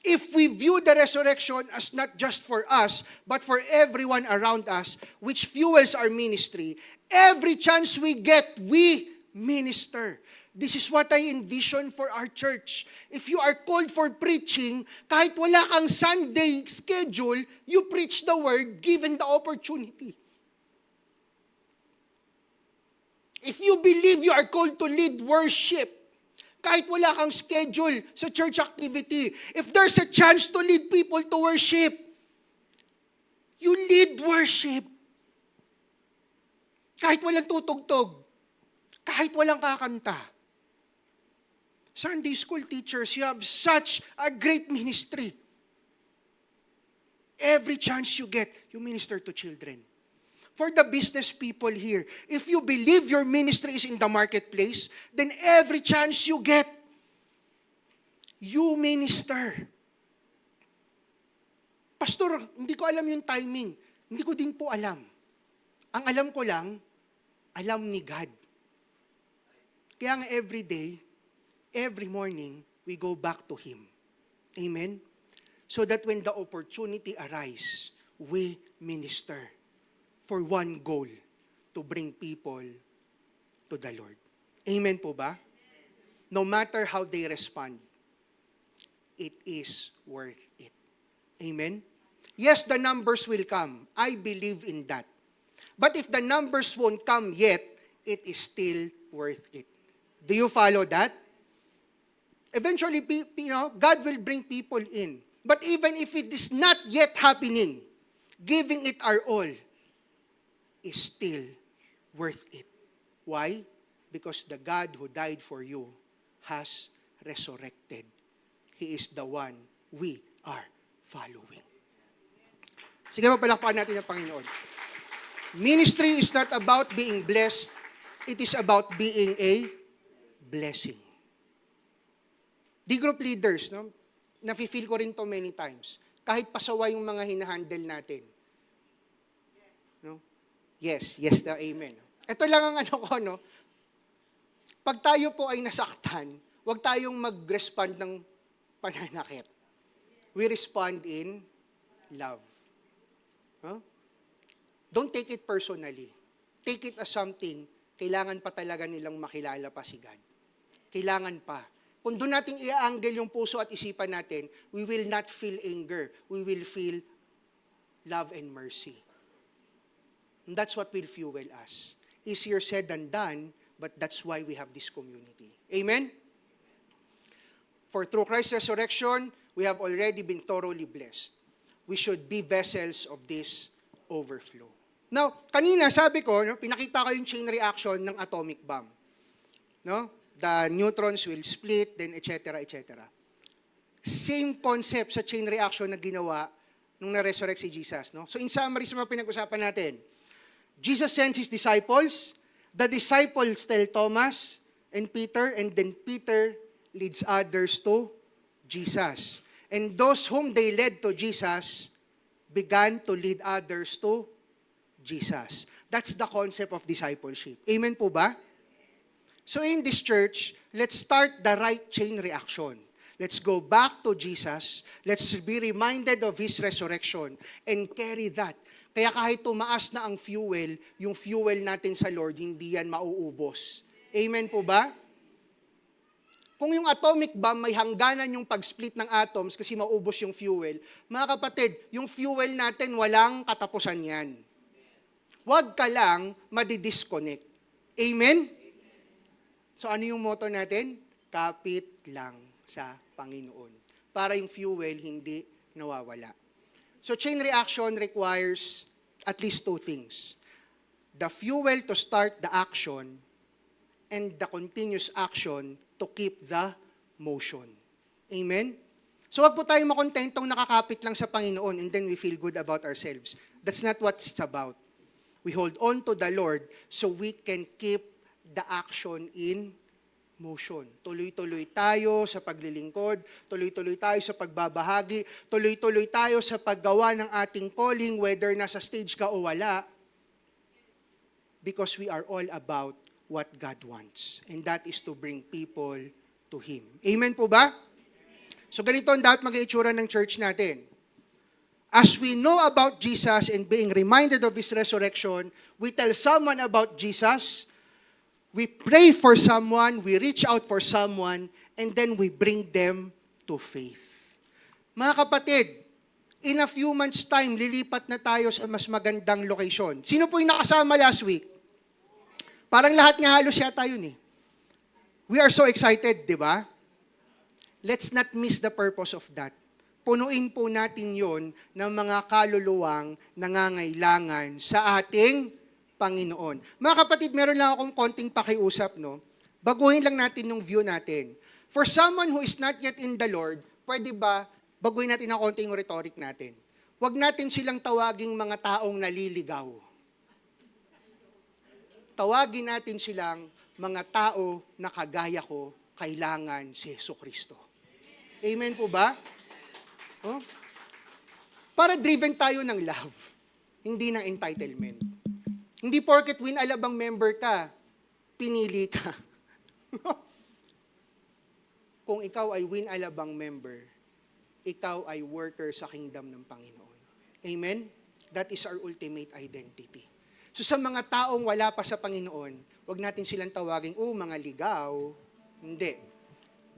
If we view the resurrection as not just for us, but for everyone around us, which fuels our ministry, every chance we get, we minister. This is what I envision for our church. If you are called for preaching, kahit wala kang Sunday schedule, you preach the word given the opportunity. If you believe you are called to lead worship, kahit wala kang schedule sa church activity, if there's a chance to lead people to worship, you lead worship. Kahit walang tutugtog, kahit walang kakanta. Sunday school teachers, you have such a great ministry. Every chance you get, you minister to children. For the business people here, if you believe your ministry is in the marketplace, then every chance you get, you minister. Pastor, hindi ko alam yung timing. Hindi ko din po alam. Ang alam ko lang, alam ni God. Kaya nga every day, every morning, we go back to Him. Amen? So that when the opportunity arises, we minister for one goal, to bring people to the Lord. Amen po ba? No matter how they respond, it is worth it. Amen? Yes, the numbers will come. I believe in that. But if the numbers won't come yet, it is still worth it. Do you follow that? Eventually, God will bring people in. But even if it is not yet happening, giving it our all is still worth it. Why? Because the God who died for you has resurrected. He is the one we are following. Sige, mapalakpakan natin ang Panginoon. Ministry is not about being blessed. It is about being a blessing. The group leaders, no? Nafe-feel ko rin to many times. Kahit pasaway yung mga hinahandle natin. No? Yes, amen. Ito lang ang ano ko, no? Pag tayo po ay nasaktan, huwag tayong mag-respond ng pananakit. We respond in love. Huh? Don't take it personally. Take it as something, kailangan pa talaga nilang makilala pa si God. Kailangan pa. Kung doon natin i-angle yung puso at isipan natin, we will not feel anger. We will feel love and mercy. And that's what will fuel us. Easier said than done, but that's why we have this community. Amen? For through Christ's resurrection, we have already been thoroughly blessed. We should be vessels of this overflow. Now, kanina sabi ko, no, pinakita ko yung chain reaction ng atomic bomb. No? The neutrons will split, then etc., etc. Same concept sa chain reaction na ginawa nung na-resurrect si Jesus. No? So in summary, sa mga pinag-usapan natin, Jesus sends His disciples, the disciples tell Thomas and Peter, and then Peter leads others to Jesus. And those whom they led to Jesus began to lead others to Jesus. That's the concept of discipleship. Amen po ba? So in this church, let's start the right chain reaction. Let's go back to Jesus. Let's be reminded of His resurrection and carry that. Kaya kahit tumaas na ang fuel, yung fuel natin sa Lord, hindi yan mauubos. Amen po ba? Kung yung atomic bomb may hangganan yung pag-split ng atoms kasi maubos yung fuel, mga kapatid, yung fuel natin walang katapusan yan. Huwag ka lang madi-disconnect. Amen? So ano yung motto natin? Kapit lang sa Panginoon. Para yung fuel hindi nawawala. So chain reaction requires at least two things. The fuel to start the action and the continuous action to keep the motion. Amen? So wag po tayo makontentong nakakapit lang sa Panginoon and then we feel good about ourselves. That's not what it's about. We hold on to the Lord so we can keep the action in motion. Tuloy-tuloy tayo sa paglilingkod, tuloy-tuloy tayo sa pagbabahagi, tuloy-tuloy tayo sa paggawa ng ating calling, whether nasa stage ka o wala, because we are all about what God wants. And that is to bring people to Him. Amen po ba? So ganito ang dapat mag-iitsura ng church natin. As we know about Jesus and being reminded of His resurrection, we tell someone about Jesus, we pray for someone, we reach out for someone, and then we bring them to faith. Mga kapatid, in a few months' time, lilipat na tayo sa mas magandang location. Sino po yung nakasama last week? Parang lahat nga halos yata yun eh. We are so excited, di ba? Let's not miss the purpose of that. Punuin po natin yon ng mga kaluluwang nangangailangan sa ating Panginoon. Mga kapatid, meron lang akong konting pakiusap, no? Baguhin lang natin yung view natin. For someone who is not yet in the Lord, pwede ba baguhin natin ang konting rhetoric natin? Huwag natin silang tawaging mga taong naliligaw. Tawagin natin silang mga tao na kagaya ko, kailangan si Jesucristo. Amen po ba? Oh? Para driven tayo ng love, hindi ng entitlement. Hindi porket Win Alabang member ka, pinili ka. Kung ikaw ay Win Alabang member, ikaw ay worker sa kingdom ng Panginoon. Amen? That is our ultimate identity. So sa mga taong wala pa sa Panginoon, wag natin silang tawaging, mga ligaw. Hindi.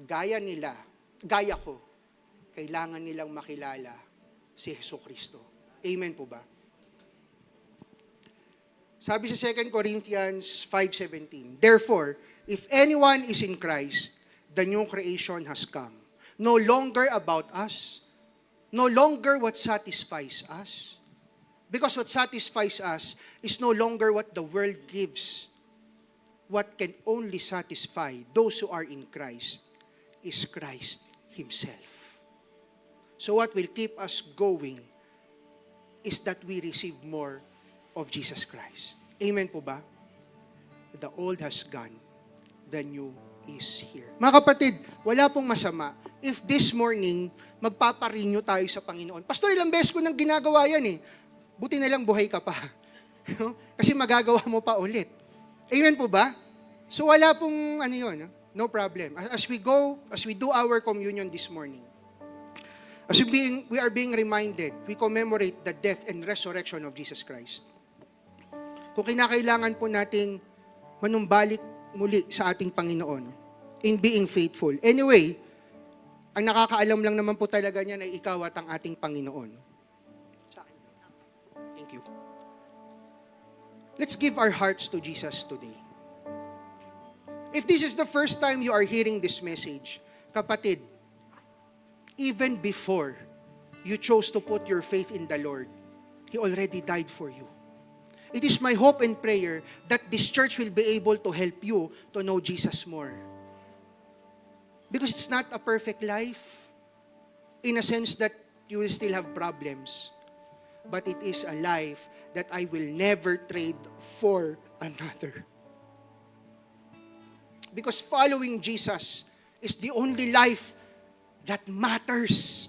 Gaya nila, gaya ko, kailangan nilang makilala si Jesucristo. Amen po ba? Sabi sa 2 Corinthians 5:17, therefore, if anyone is in Christ, the new creation has come. No longer about us, no longer what satisfies us. Because what satisfies us is no longer what the world gives. What can only satisfy those who are in Christ is Christ Himself. So what will keep us going is that we receive more of Jesus Christ. Amen po ba? The old has gone, the new is here. Mga kapatid, wala pong masama if this morning magpaparenew tayo sa Panginoon. Pastor, ilang beses ko nang ginagawa yan eh. Buti na lang buhay ka pa. Kasi magagawa mo pa ulit. Amen po ba? So wala pong yun. No problem. As we do our communion this morning, we are being reminded, we commemorate the death and resurrection of Jesus Christ. Kung kinakailangan po nating manumbalik muli sa ating Panginoon in being faithful. Anyway, ang nakakaalam lang naman po talaga niyan ay ikaw at ang ating Panginoon. Thank you. Let's give our hearts to Jesus today. If this is the first time you are hearing this message, kapatid, even before you chose to put your faith in the Lord, He already died for you. It is my hope and prayer that this church will be able to help you to know Jesus more. Because it's not a perfect life, in a sense that you will still have problems. But it is a life that I will never trade for another. Because following Jesus is the only life that matters.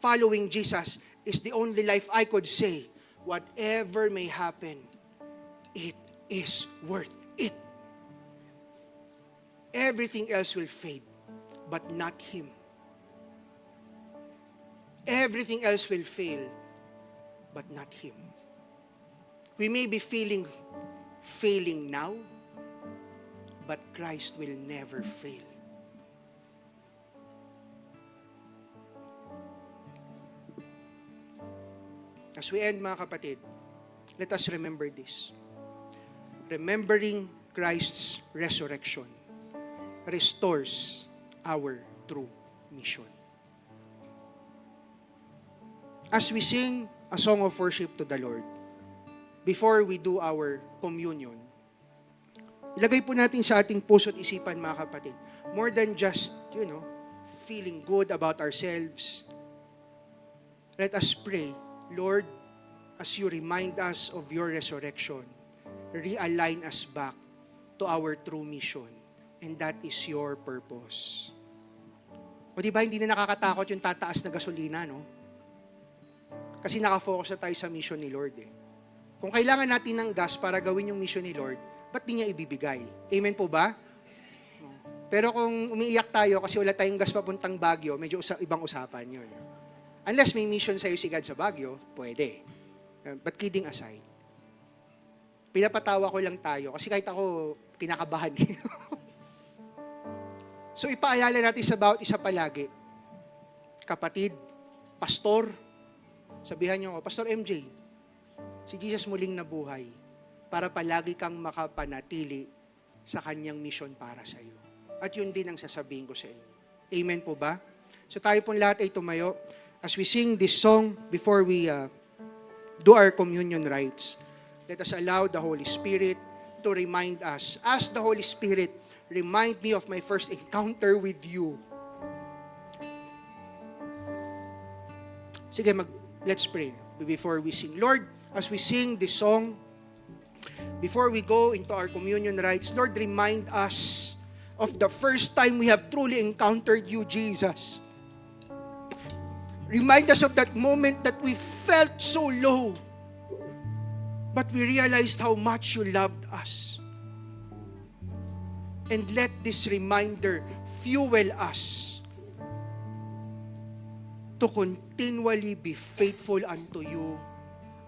Following Jesus is the only life I could say, whatever may happen, it is worth it. Everything else will fade, but not Him. Everything else will fail, but not Him. We may be failing now, but Christ will never fail. As we end, mga kapatid, let us remember this. Remembering Christ's resurrection restores our true mission. As we sing a song of worship to the Lord, before we do our communion, ilagay po natin sa ating puso at isipan, mga kapatid, more than just, feeling good about ourselves, let us pray, Lord, as you remind us of your resurrection, realign us back to our true mission, and that is your purpose. O di ba, hindi na nakakatakot yung tataas na gasolina, no? Kasi nakafocus na tayo sa mission ni Lord, eh. Kung kailangan natin ng gas para gawin yung mission ni Lord, ba't di niya ibibigay? Amen po ba? Pero kung umiiyak tayo kasi wala tayong gas papuntang Baguio, medyo ibang usapan yun. Unless may mission sa'yo si God sa Baguio, pwede. But kidding aside, pinapatawa ko lang tayo. Kasi kahit ako, kinakabahan. So ipaalala natin sa bawat isa palagi. Kapatid, pastor, sabihan niyo, Pastor MJ, si Jesus muling nabuhay para palagi kang makapanatili sa kanyang mission para sa iyo. At yun din ang sasabihin ko sa inyo. Amen po ba? So tayo pong lahat ay tumayo. As we sing this song before we do our communion rites, let us allow the Holy Spirit to remind us. Ask the Holy Spirit, remind me of my first encounter with you. Sige, let's pray before we sing. Lord, as we sing this song, before we go into our communion rites, Lord, remind us of the first time we have truly encountered you, Jesus. Remind us of that moment that we felt so low, but we realized how much you loved us. And let this reminder fuel us to continually be faithful unto you,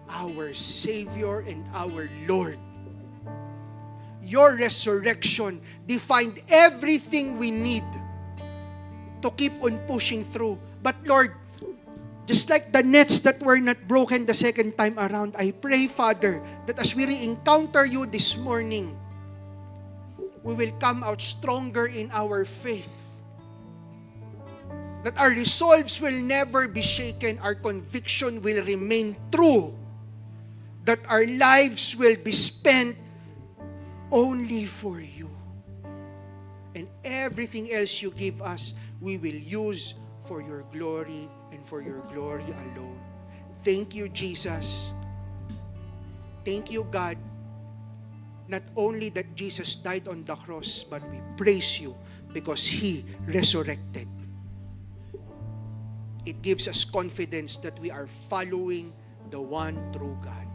our Savior and our Lord. Your resurrection defined everything we need to keep on pushing through. But Lord, just like the nets that were not broken the second time around, I pray, Father, that as we re-encounter you this morning, we will come out stronger in our faith. That our resolves will never be shaken, our conviction will remain true, that our lives will be spent only for you. And everything else you give us, we will use for your glory and for your glory alone. Thank you, Jesus. Thank you, God. Not only that Jesus died on the cross, but we praise you because He resurrected. It gives us confidence that we are following the one true God.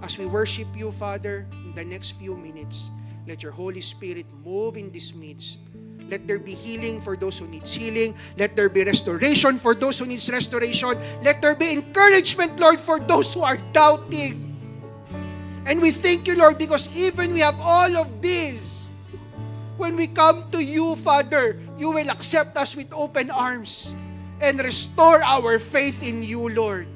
As we worship you, Father, in the next few minutes, let your Holy Spirit move in this midst. Let there be healing for those who needs healing. Let there be restoration for those who needs restoration. Let there be encouragement, Lord, for those who are doubting. And we thank you, Lord, because even we have all of this, when we come to you, Father, you will accept us with open arms and restore our faith in you, Lord.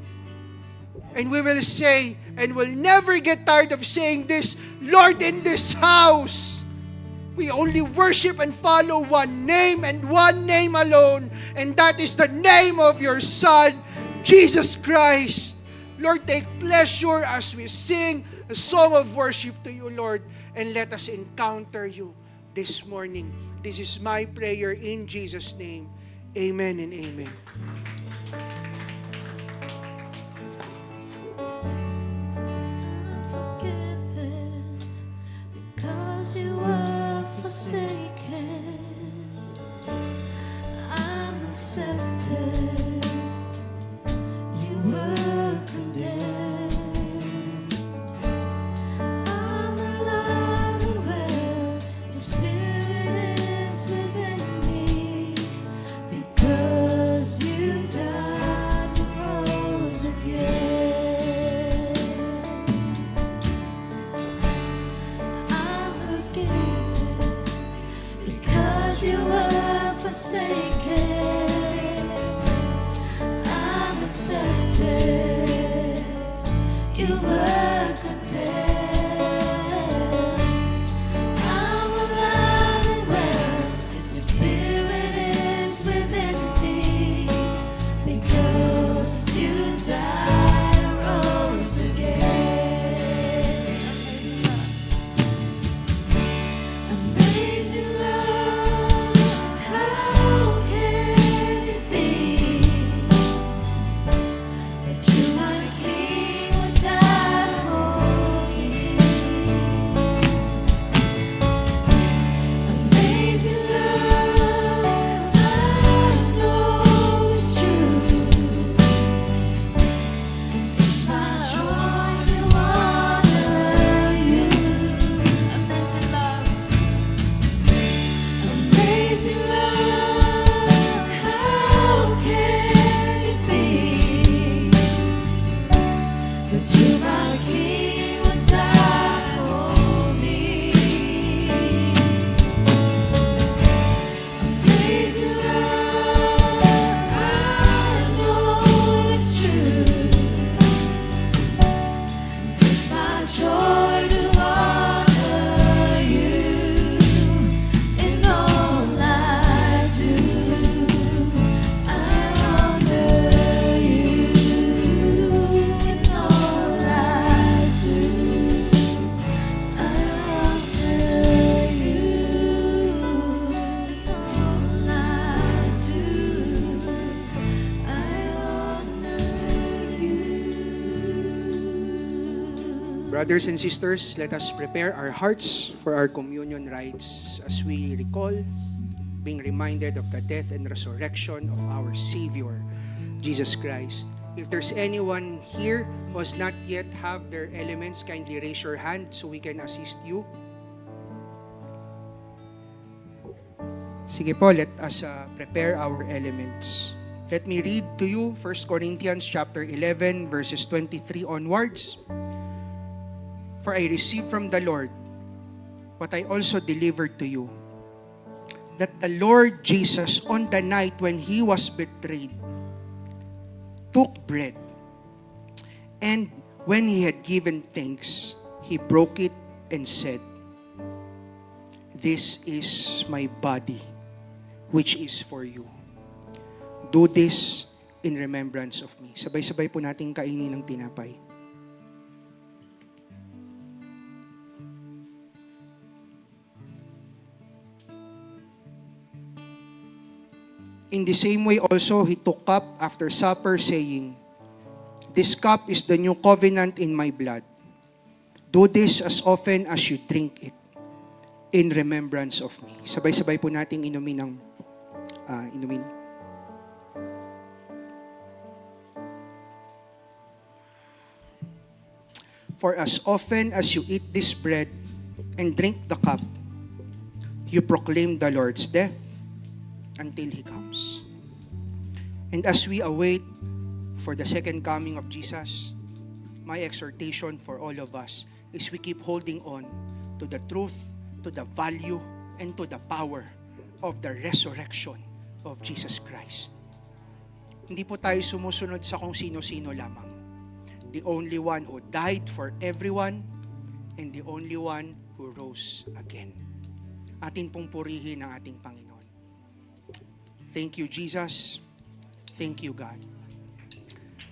And we will say, and we'll never get tired of saying this, Lord, in this house, we only worship and follow one name and one name alone, and that is the name of your Son, Jesus Christ. Lord, take pleasure as we sing a song of worship to you, Lord, and let us encounter you this morning. This is my prayer in Jesus' name. Amen and amen. Forgiven because you were forsaken. I'm accepted. You were condemned. I'm alive and well. Your spirit is within me because you died and rose again. I'm forgiven because you were forsaken. I'm accepted. You were condemned. I'm alive and well. Your spirit is within me because you died and rose again. Amazing love, how can it be that you, my King, would die for me? Brothers and sisters, let us prepare our hearts for our communion rites as we recall, being reminded of the death and resurrection of our Savior, Jesus Christ. If there's anyone here who has not yet have their elements, kindly raise your hand so we can assist you. Sige po, let us prepare our elements. Let me read to you 1 Corinthians chapter 11 verses 23 onwards. For I received from the Lord what I also delivered to you, that the Lord Jesus on the night when He was betrayed took bread, and when He had given thanks, He broke it and said, "This is my body, which is for you. Do this in remembrance of me." Sabay-sabay po nating kainin ng tinapay. In the same way also, He took cup after supper, saying, "This cup is the new covenant in my blood. Do this as often as you drink it in remembrance of me." Sabay-sabay po nating inumin. For as often as you eat this bread and drink the cup, you proclaim the Lord's death until He comes. And as we await for the second coming of Jesus, my exhortation for all of us is we keep holding on to the truth, to the value, and to the power of the resurrection of Jesus Christ. Hindi po tayo sumusunod sa kung sino-sino lamang. The only one who died for everyone and the only one who rose again. Atin pong purihin ang ating Panginoon. Thank you, Jesus. Thank you, God.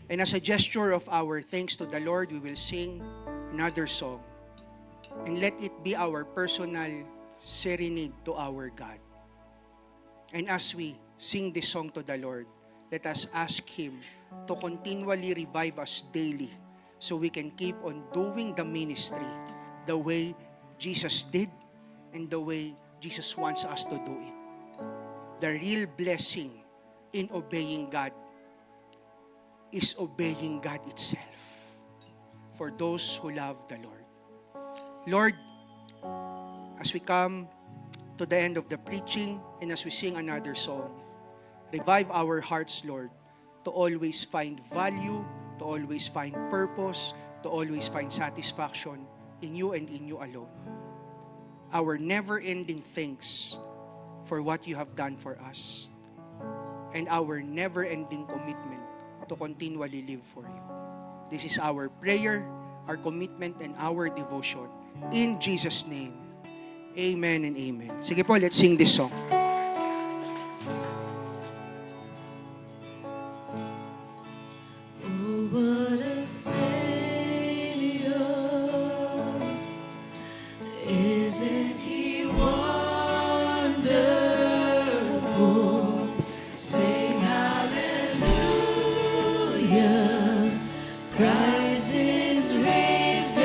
And as a gesture of our thanks to the Lord, we will sing another song. And let it be our personal serenade to our God. And as we sing this song to the Lord, let us ask Him to continually revive us daily so we can keep on doing the ministry the way Jesus did and the way Jesus wants us to do it. The real blessing in obeying God is obeying God itself for those who love the Lord. Lord, as we come to the end of the preaching and as we sing another song, revive our hearts, Lord, to always find value, to always find purpose, to always find satisfaction in You and in You alone. Our never-ending thanks for what You have done for us, and our never-ending commitment to continually live for You. This is our prayer, our commitment, and our devotion. In Jesus' name, amen and amen. Sige po, let's sing this song. Oh, what a Savior, isn't He wonderful? Sing hallelujah, Christ is risen.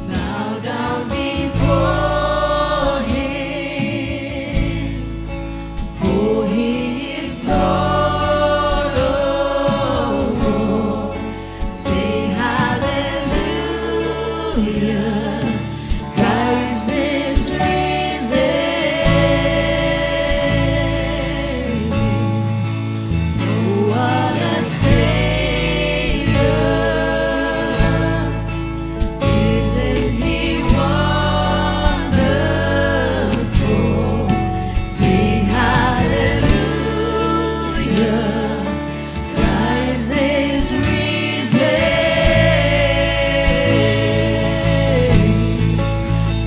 Bow down before Him, for He is Lord of all. Sing hallelujah, Christ is risen. Oh, what a Savior, isn't He wonderful? Sing hallelujah, Christ is risen.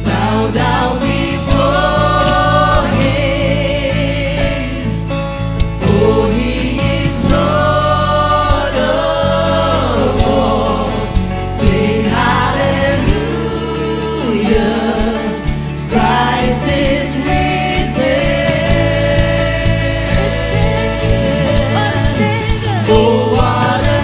Bow down before Him, for He is Lord of all. Sing hallelujah, Christ is risen. Oh, what a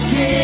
Christ is